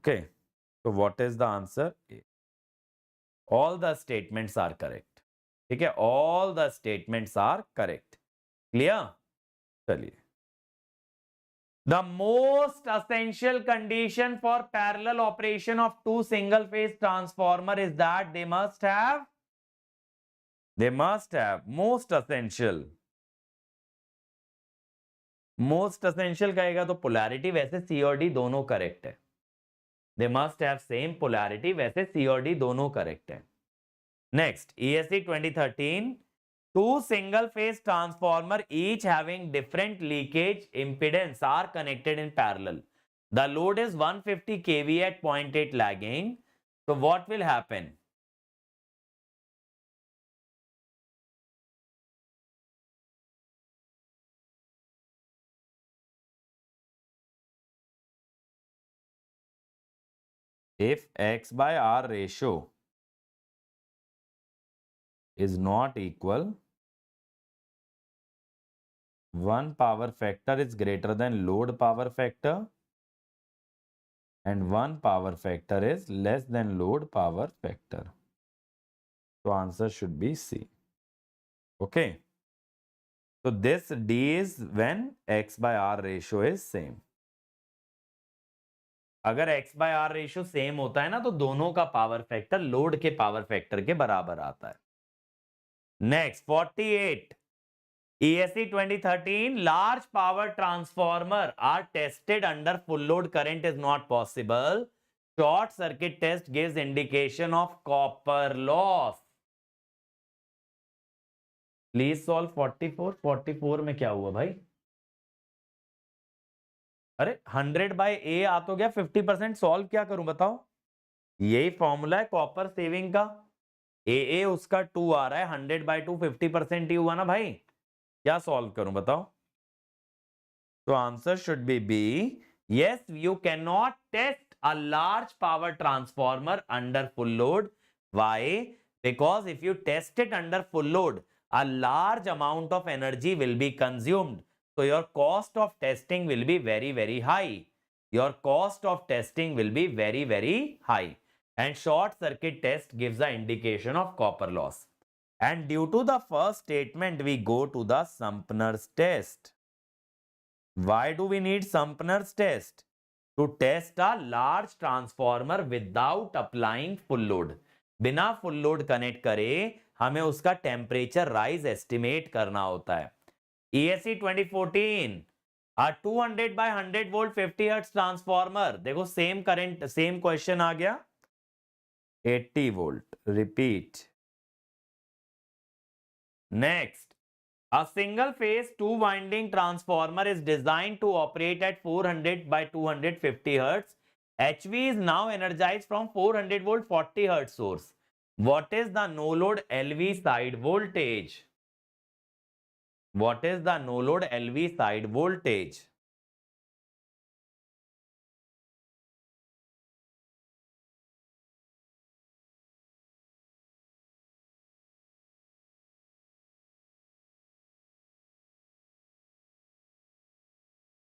Okay. So what is the answer? All the statements are correct. ठीक है, all the statements are correct. Clear? चलिए, the most essential condition for parallel operation of two single phase transformer is that they must have most essential कहेगा तो polarity, वैसे C और D दोनों correct है। they must have same polarity, वैसे C और D दोनों correct है। next, ESC 2013, two single phase transformer each having different leakage impedance are connected in parallel. The load is 150 kV at 0.8 lagging. So what will happen? If X by R ratio is not equal, one power factor is greater than load power factor and one power factor is less than load power factor. So answer should be C. Okay. So this D is when X by R ratio is same. अगर X by R ratio same होता है ना तो दोनों का power factor load के power factor के बराबर आता है। Next 48, ESC 2013, large power transformer are tested under full load current is not possible. Short circuit test gives indication of copper loss. Please solve 44. 44 में क्या हुआ भाई? अरे 100 by A आ तो गया, 50% सॉल्व क्या करूं बताओ? यही फॉर्मूला है कॉपर सेविंग का। AA उसका 2 आ रहा है, 100 by 2 50% ही हुआ ना भाई। क्या सॉल्व करूं बताओ? तो answer should B B. Yes, you cannot test a large power transformer under full load. Why? Because if you test it under full load, a large amount of energy will be consumed. So your cost of testing will be very, very high. Your cost of testing will be very, very high. And short circuit test gives the indication of copper loss. And due to the first statement, we go to the Sumpner's test. Why do we need Sumpner's test? To test a large transformer without applying full load. बिना full load connect करे हमें उसका temperature rise estimate करना होता है। ESC 2014, A 200 by 100 volt 50 hertz transformer, देखो same current same question आ गया. 80 volt. Repeat. Next, a single phase two winding transformer is designed to operate at 400 by 250 hertz. HV is now energized from 400 volt 40 hertz source. What is the no load LV side voltage? What is the no load LV side voltage?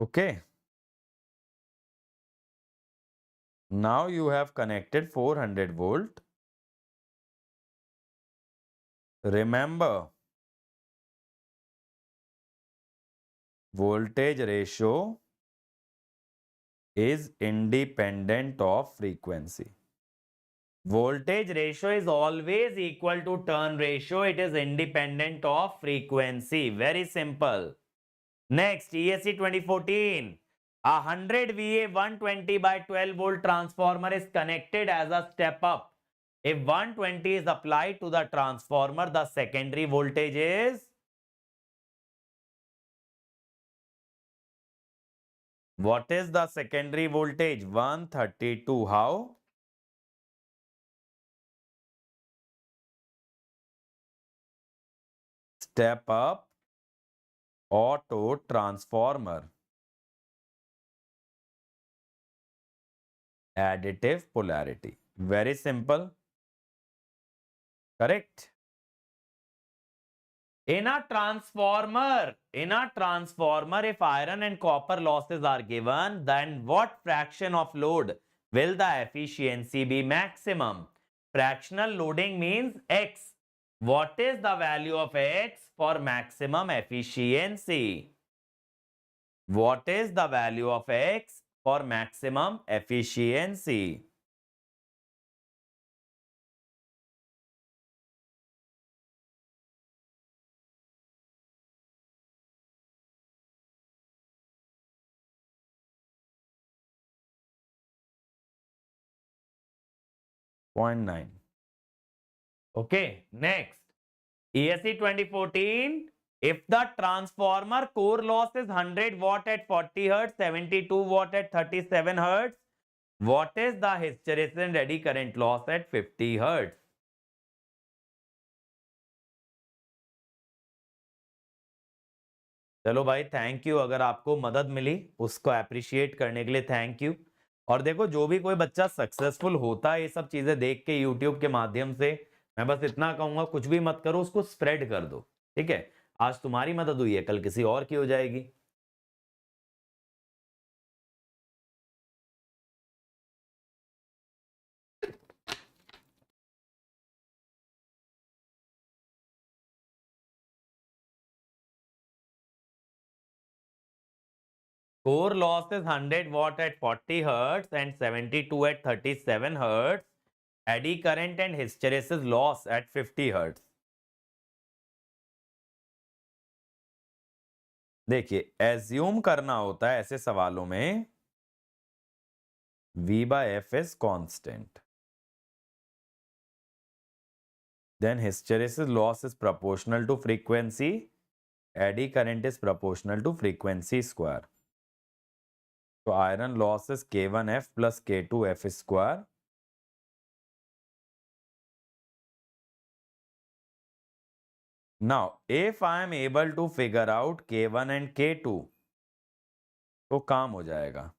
Okay. Now you have connected 400 volt. Remember, voltage ratio is independent of frequency. Voltage ratio is always equal to turn ratio. It is independent of frequency. Very simple. Next, ESC 2014. A 100 VA 120 by 12 volt transformer is connected as a step up. If 120 is applied to the transformer, the secondary voltage is. What is the secondary voltage? 132. How? Step up auto transformer. Additive polarity. Very simple. Correct. In a transformer, if iron and copper losses are given, then what fraction of load will the efficiency be maximum? Fractional loading means X. What is the value of X for maximum efficiency? What is the value of X for maximum efficiency? Point 0.9. Okay, next. ESC 2014. If the transformer core loss is 100 watt at 40 hertz, 72 watt at 37 hertz, what is the hysteresis and eddy current loss at 50 hertz? चलो भाई, thank you. अगर आपको मदद मिली उसको appreciate करने के लिए thank you. और देखो, जो भी कोई बच्चा सक्सेसफुल होता है ये सब चीजें देख के यूट्यूब के माध्यम से, मैं बस इतना कहूंगा, कुछ भी मत करो, उसको स्प्रेड कर दो. ठीक है? आज तुम्हारी मदद हुई है, कल किसी और की हो जाएगी. Core loss is 100 watt at 40 hertz and 72 at 37 hertz. Eddy current and hysteresis loss at 50 hertz. देखिए, एज्यूम करना होता है ऐसे सवालों में V by F is constant. Then hysteresis loss is proportional to frequency. Eddy current is proportional to frequency square. So iron loss is K1F plus K2F square. Now, if I am able to figure out K1 and K2, तो काम हो जाएगा.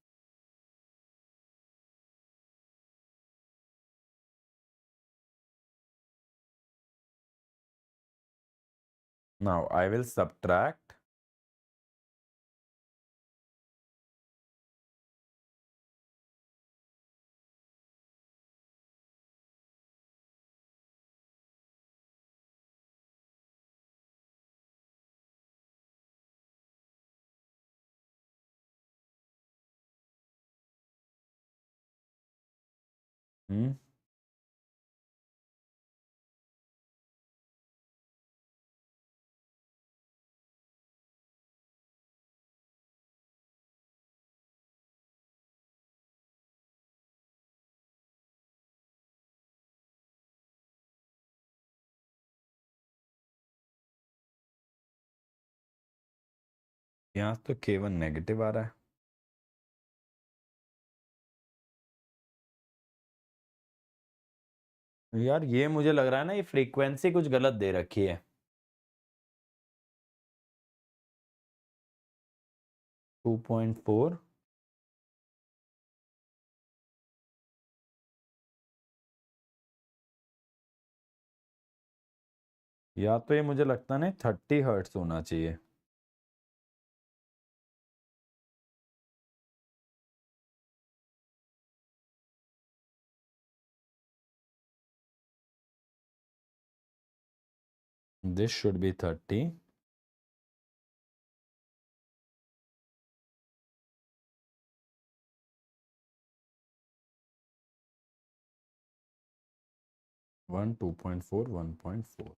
Now I will subtract. यहाँ तो K1 negative आ रहा है। यार ये मुझे लग रहा है ना, ये फ्रीक्वेंसी कुछ गलत दे रखी है। 2.4 या तो ये मुझे लगता नहीं 30 हर्ट्स होना चाहिए। This should be 30. One 2.4 1.4.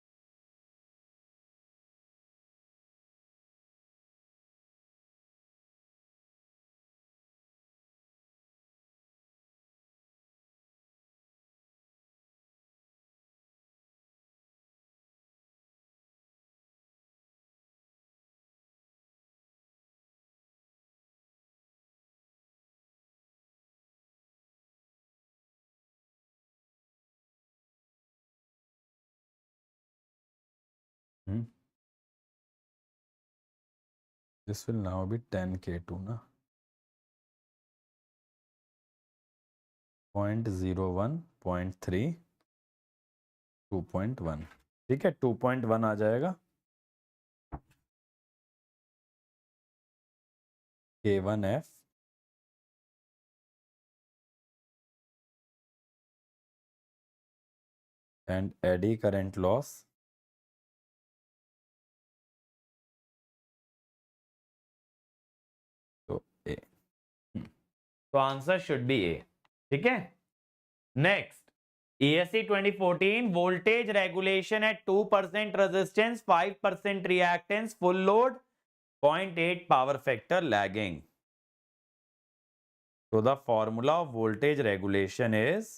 This will now be 10 K2 ना 0.01 0.3 2.1। ठीक है 2.1 आ जाएगा। K1F and eddy current loss तो A। तो आंसर शुड बी ए। ठीक है next ESC 2014 voltage regulation at 2% resistance 5% reactance full load 0.8 power factor lagging. So the formula of voltage regulation is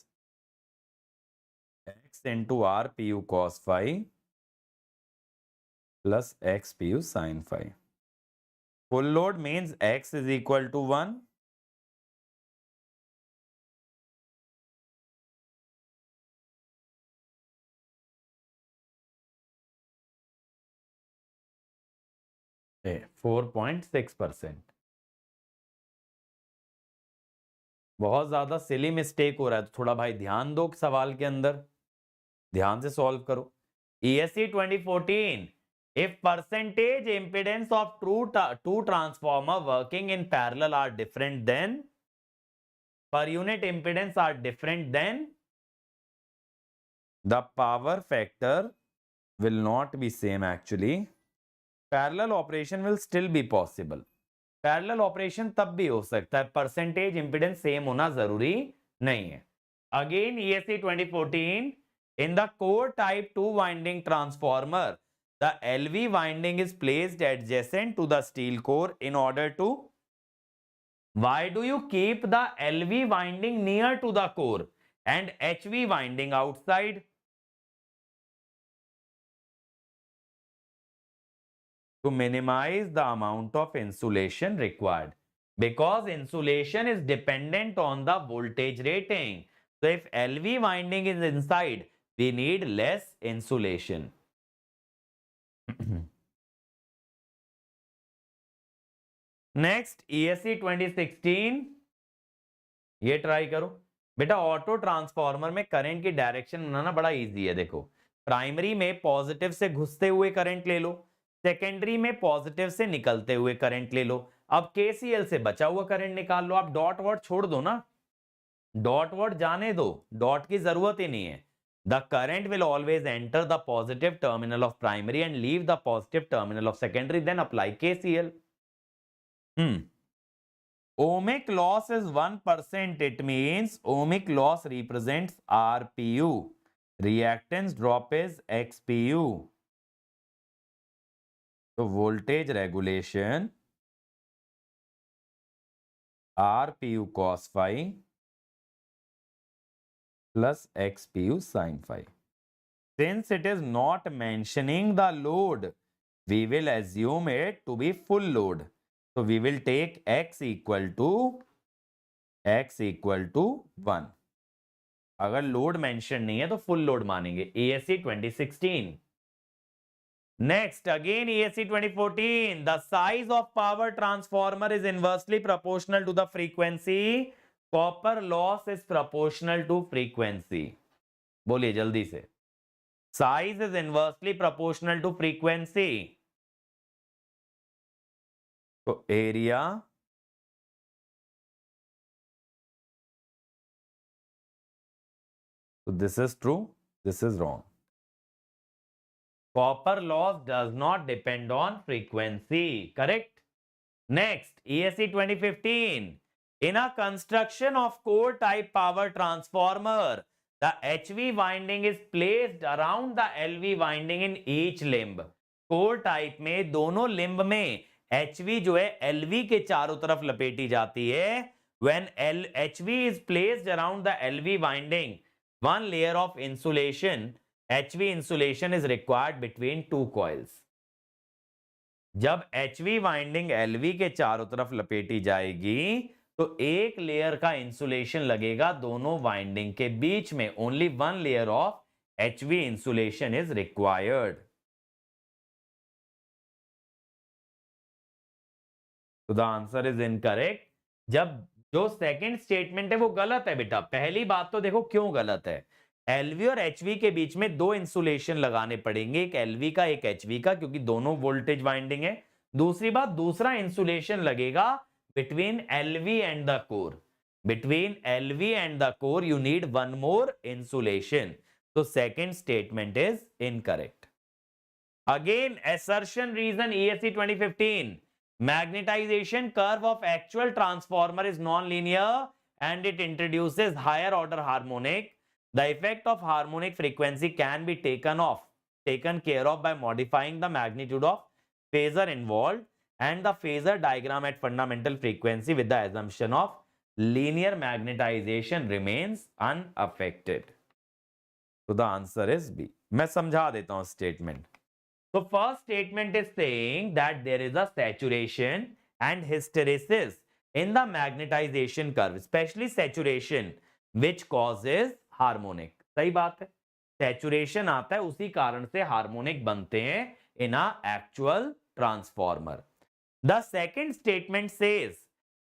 x into r pu cos phi plus x pu sin phi. Full load means x is equal to 1. A 4.6%। बहुत ज्यादा silly mistake हो रहा है तो थोड़ा भाई ध्यान दो सवाल के अंदर, ध्यान से सॉल्व करो। ESC 2014 if percentage impedance of two transformer working in parallel are different then per unit impedance are different then the power factor will not be same actually parallel operation will still be possible। Parallel operation तब भी हो सकता है, percentage impedance same होना जरूरी नहीं है। Again ESC 2014 in the core type 2 winding transformer the LV winding is placed adjacent to the steel core in order to why do you keep the LV winding near to the core and HV winding outside? To minimize the amount of insulation required because insulation is dependent on the voltage rating. So if LV winding is inside, we need less insulation. Next ESC 2016 ये try करो बेटा। Auto transformer में current की direction बनाना बड़ा easy है। देखो primary में positive से घुसते हुए करंट ले लो, सेकेंडरी में पॉजिटिव से निकलते हुए करंट ले लो। अब KCL से बचा हुआ करंट निकाल लो। आप डॉट वॉट छोड़ दो ना, डॉट वॉट जाने दो, डॉट की जरूरत ही नहीं है। The current will always enter the positive terminal of primary and leave the positive terminal of secondary, then apply KCL। Ohmic loss is 1%. It means ohmic loss represents RPU. Reactance drop is XPU. So voltage regulation RPU cos phi plus XPU sin phi. Since it is not mentioning the load, we will assume it to be full load. तो we will take x equal to 1। अगर load mention नहीं है तो full load मानेंगे। ESC 2016। Next, again ESC 2014. The size of power transformer is inversely proportional to the frequency. Copper loss is proportional to frequency. बोलिए जल्दी से। Size is inversely proportional to frequency. तो area so this is true, this is wrong. Copper loss does not depend on frequency. Correct? Next, ESC 2015. In a construction of core type power transformer, the HV winding is placed around the LV winding in each limb. core type में दोनों limb में HV जो है LV के चारों तरफ लपेटी जाती है. When HV is placed around the LV winding, one layer of insulation, HV insulation is required between two coils. जब HV वाइंडिंग LV के चारों तरफ लपेटी जाएगी तो एक लेयर का इंसुलेशन लगेगा दोनों वाइंडिंग के बीच में. Only one layer of HV insulation is required. तो द आंसर इज इनकरेक्ट. जब जो सेकंड स्टेटमेंट है वो गलत है बेटा. पहली बात तो देखो क्यों गलत है. LV और HV के बीच में दो इंसुलेशन लगाने पड़ेंगे, एक LV का एक HV का, क्योंकि दोनों वोल्टेज वाइंडिंग है. दूसरी बात, दूसरा इंसुलेशन लगेगा between LV and the core. Between LV and the core you need one more insulation. So second statement is incorrect. Again, assertion reason ESC 2015. Magnetization curve of actual transformer is non-linear and it introduces higher order harmonic. The effect of harmonic frequency can be taken care of by modifying the magnitude of phasor involved and the phasor diagram at fundamental frequency with the assumption of linear magnetization remains unaffected. So the answer is B. मैं समझा देता हूं statement. So first statement is saying that there is a saturation and hysteresis in the magnetization curve, especially saturation, which causes harmonic. सही बात है. Saturation आता है, उसी कारण से harmonic बनते हैं in a actual transformer. The second statement says,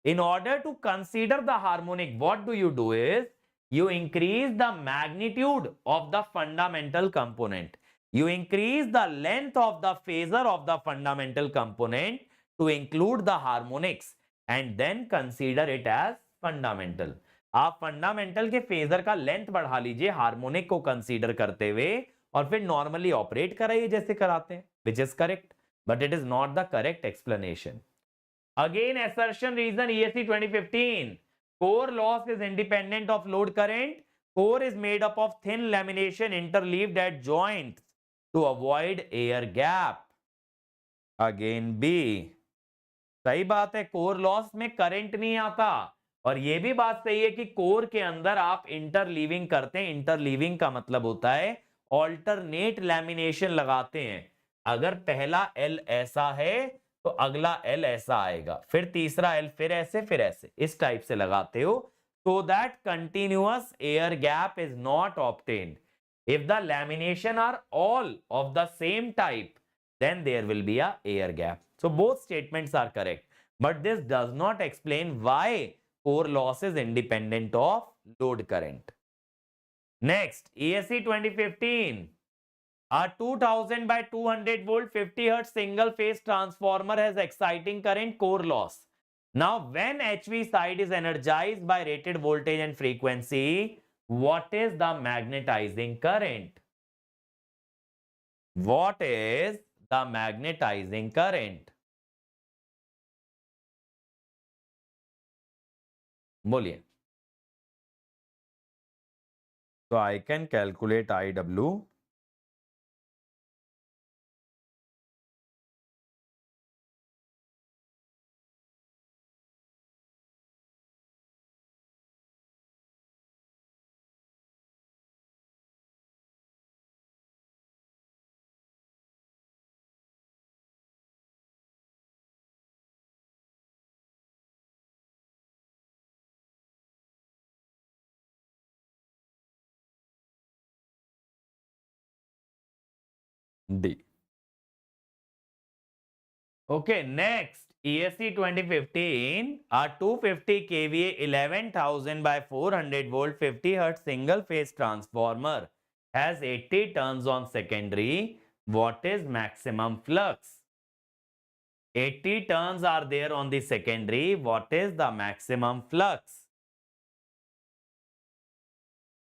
in order to consider the harmonic, what do you do is, you increase the magnitude of the fundamental component. You increase the length of the phasor of the fundamental component to include the harmonics and then consider it as fundamental. आप fundamental के phasor का length बढ़ा लीजिए harmonic को consider करते हुए और फिर नॉर्मली ऑपरेट कराइए जैसे कराते हैं, which is correct, but it is not the correct explanation. Again, assertion reason ESC 2015. Core loss is independent of load current. Core is made up of thin lamination interleaved at joints to avoid air gap. Again B. सही बात है, core loss में current नहीं आता. और यह भी बात सही है कि कोर के अंदर आप इंटरलीविंग करते हैं. इंटरलीविंग का मतलब होता है ऑल्टरनेट लैमिनेशन लगाते हैं. अगर पहला L ऐसा है तो अगला L ऐसा आएगा, फिर तीसरा L, फिर ऐसे, फिर ऐसे, इस टाइप से लगाते हो, so that continuous air gap is not obtained. If the lamination are all of the same type, then there will be a air gap. So both statements are correct, but this does not explain why core loss is independent of load current. Next, ESC 2015. A 2000 by 200 volt 50 hertz single phase transformer has exciting current core loss. Now, when HV side is energized by rated voltage and frequency, what is the magnetizing current? What is the magnetizing current? बोलिए. So I can calculate IW. D. Okay, next ESC 2015, a 250 kVA 11,000 by 400 volt 50 hertz single phase transformer has 80 turns on secondary. What is maximum flux? 80 turns are there on the secondary. What is the maximum flux?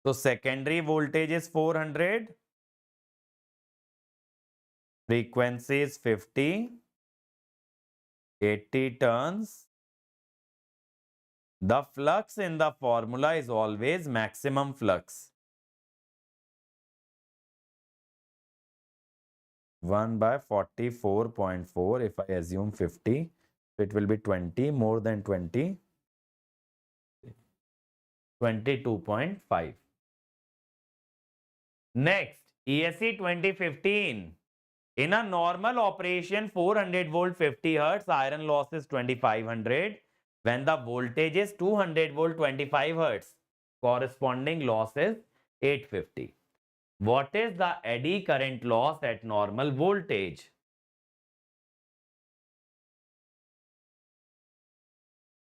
So secondary voltage is 400, frequency is 50, 80 turns. The flux in the formula is always maximum flux. 1 by 44.4. If I assume 50, it will be 20, more than 20, 22.5. Next, ESC 2015. In a normal operation, 400 volt 50 hertz, iron loss is 2500. When the voltage is 200 volt 25 hertz, corresponding loss is 850. What is the eddy current loss at normal voltage?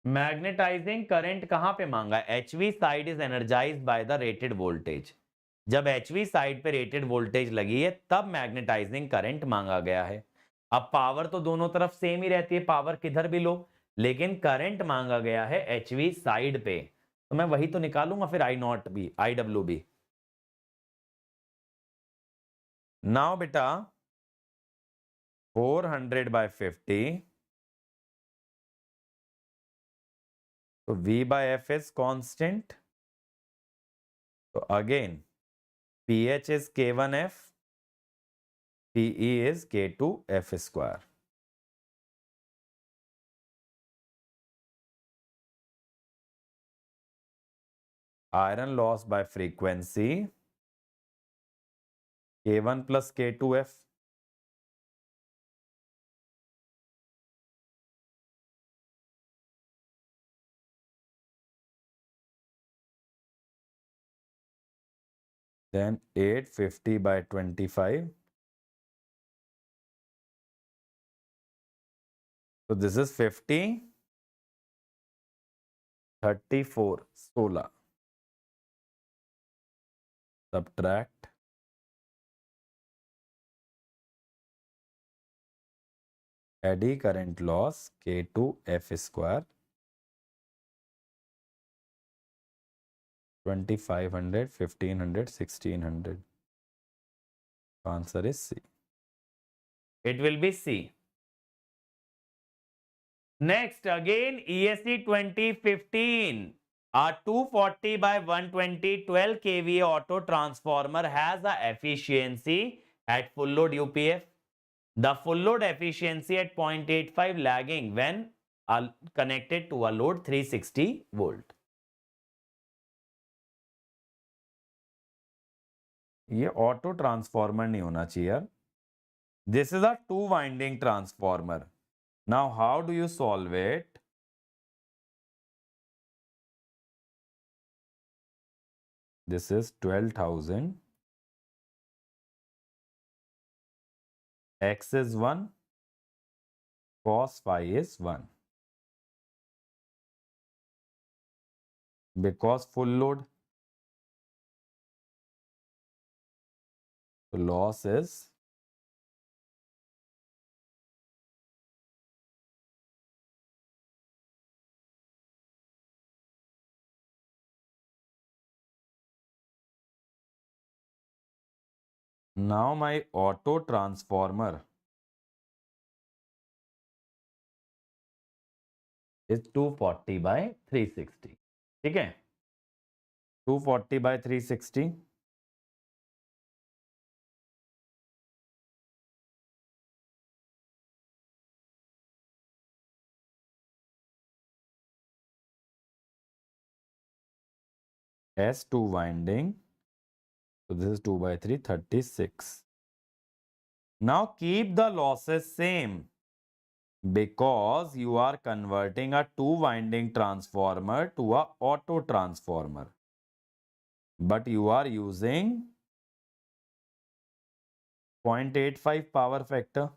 Magnetising current कहां पे मांगा? HV side is energised by the rated voltage. जब HV side पे rated voltage लगी है तब magnetising current मांगा गया है. अब पावर तो दोनों तरफ सेम ही रहती है, पावर किधर भी लो, लेकिन करंट मांगा गया है HV साइड पे, तो मैं वही तो निकालूंगा फिर I not be, IWB. Now बेटा 400 by 50, so V by F is constant. So again PH is K1F, PE is K2F square. Iron loss by frequency K1 plus K2F. Then 850 by 25. So this is 50, 34, 16. Subtract. Eddy current loss K2F square. 2500, 1500, 1600. Answer is C. It will be C. Next, again ESC 2015. A 240 by 120 12 kVA auto transformer has a efficiency at full load UPF. The full load efficiency at 0.85 lagging when connected to a load 360 volt. ये auto transformer नहीं होना चाहिए यार. This is a 2 winding transformer. Now how do you solve it? This is 12,000. X is 1, cos phi is 1. Because full load, the loss is now my auto transformer is 240 by 360. ठीक है, 240 by 360. S2 winding. So this is 2 by 3, 36. Now keep the losses same because you are converting a 2 winding transformer to a auto transformer. But you are using 0.85 power factor,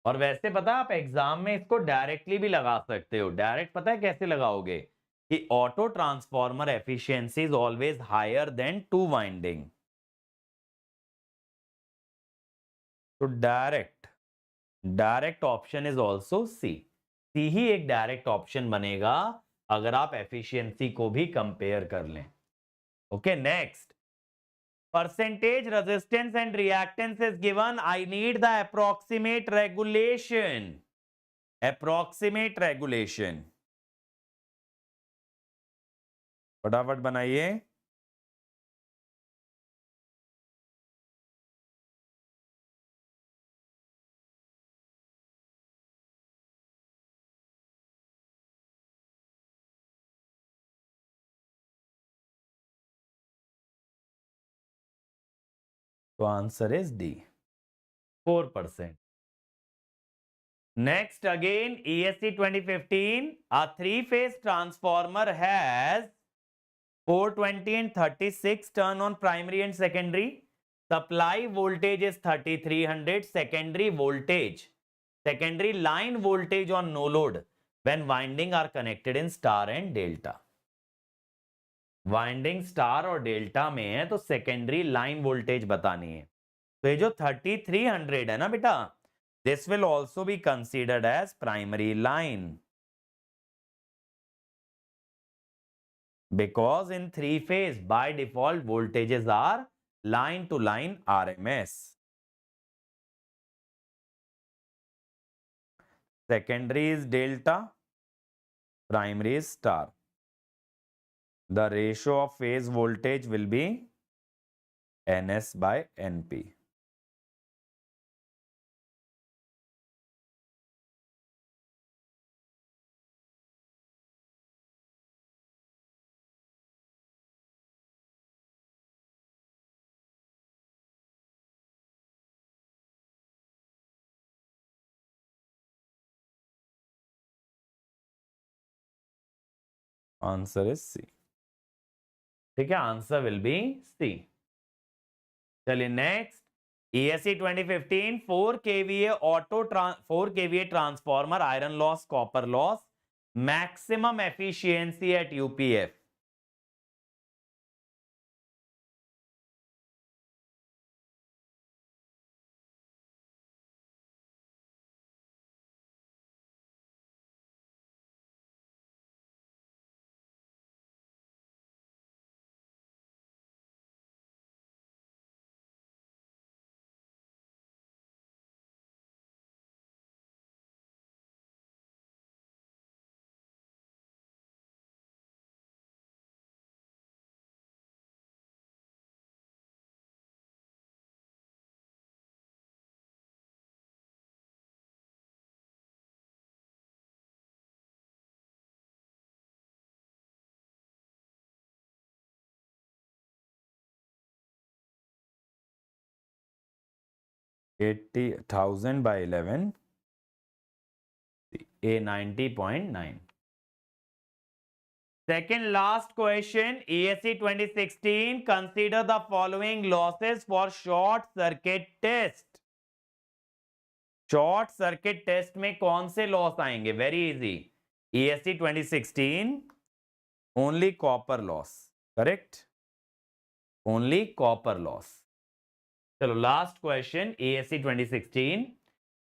और वैसे पता है आप exam में इसको directly भी लगा सकते हो। डायरेक्ट पता है कैसे लगाओगे कि auto transformer efficiency is always higher than two winding. तो direct option is also C. C ही एक डायरेक्ट ऑप्शन बनेगा अगर आप एफिशिएंसी को भी कंपेयर कर लें। Okay, next, percentage resistance and reactance is given. I need the approximate regulation. Approximate regulation. फटाफट बनाइए। तो answer is D, 4%. Next, again, ESC 2015, a three-phase transformer has 420 and 36 turn on primary and secondary. Supply voltage is 3300. Secondary line voltage on no load when winding are connected in star and delta. Winding star और delta में है तो secondary line voltage बतानी है। तो ये जो 3300 है ना बेटा, this will also be considered as primary line, because in three phase by default voltages are line to line RMS. Secondary is delta, primary is star. The ratio of phase voltage will be NS by NP. Answer is C. ठीक है, answer will be C. चलिए next, ESC 2015 4 kVA auto 4 kVA transformer, iron loss, copper loss, maximum efficiency at UPF. $80,000/11, A 90.9. Second last question, ESC 2016, consider the following losses for short circuit test. Short circuit test में कौन से loss आएंगे? Very easy, ESC 2016 only copper loss, correct, only copper loss. चलो last question, ESC 2016,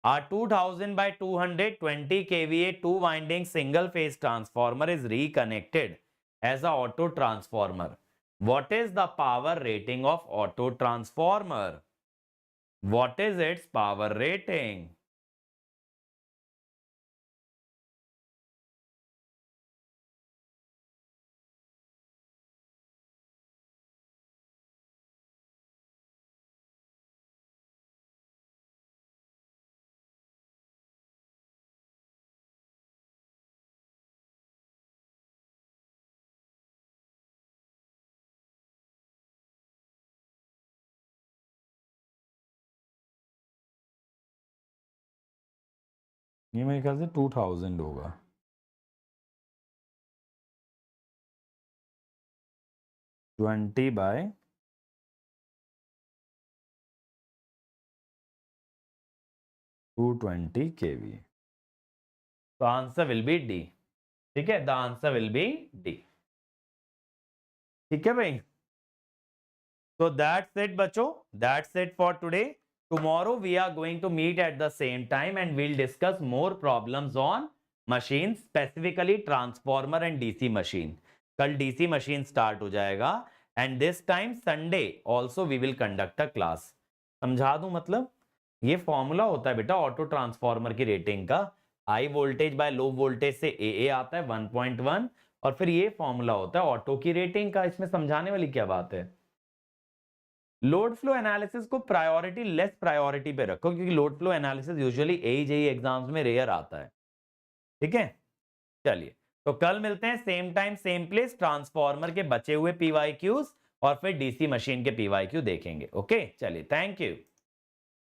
a 2000/220 kVA two winding single phase transformer is reconnected as a auto transformer. What is the power rating of auto transformer? What is its power rating? ये मेरे ख्याल से 2000 होगा। Twenty by 220 kV। तो answer will be D. ठीक है, the answer will be D. ठीक है भाई, so that's it बच्चों, that's it for today. Tomorrow we are going to meet at the same time and we'll discuss more problems on machines, specifically transformer and DC machine. कल DC machine start हो जाएगा and this time Sunday also we will conduct a class. समझा दूं, मतलब ये formula होता है बेटा ऑटो ट्रांसफॉर्मर की रेटिंग का, high voltage by low voltage से AA आता है 1.1, और फिर ये फॉर्मूला होता है ऑटो की रेटिंग का। इसमें समझाने वाली क्या बात है। लोड फ्लो एनालिसिस को प्रायोरिटी लेस प्रायोरिटी पे रखो, क्योंकि load flow analysis usually AJE exams में रेयर आता है। ठीक है, चलिए तो कल मिलते हैं same time same place, transformer के बचे हुए PYQs और फिर DC मशीन के PYQ देखेंगे। ओके, चलिए, थैंक यू।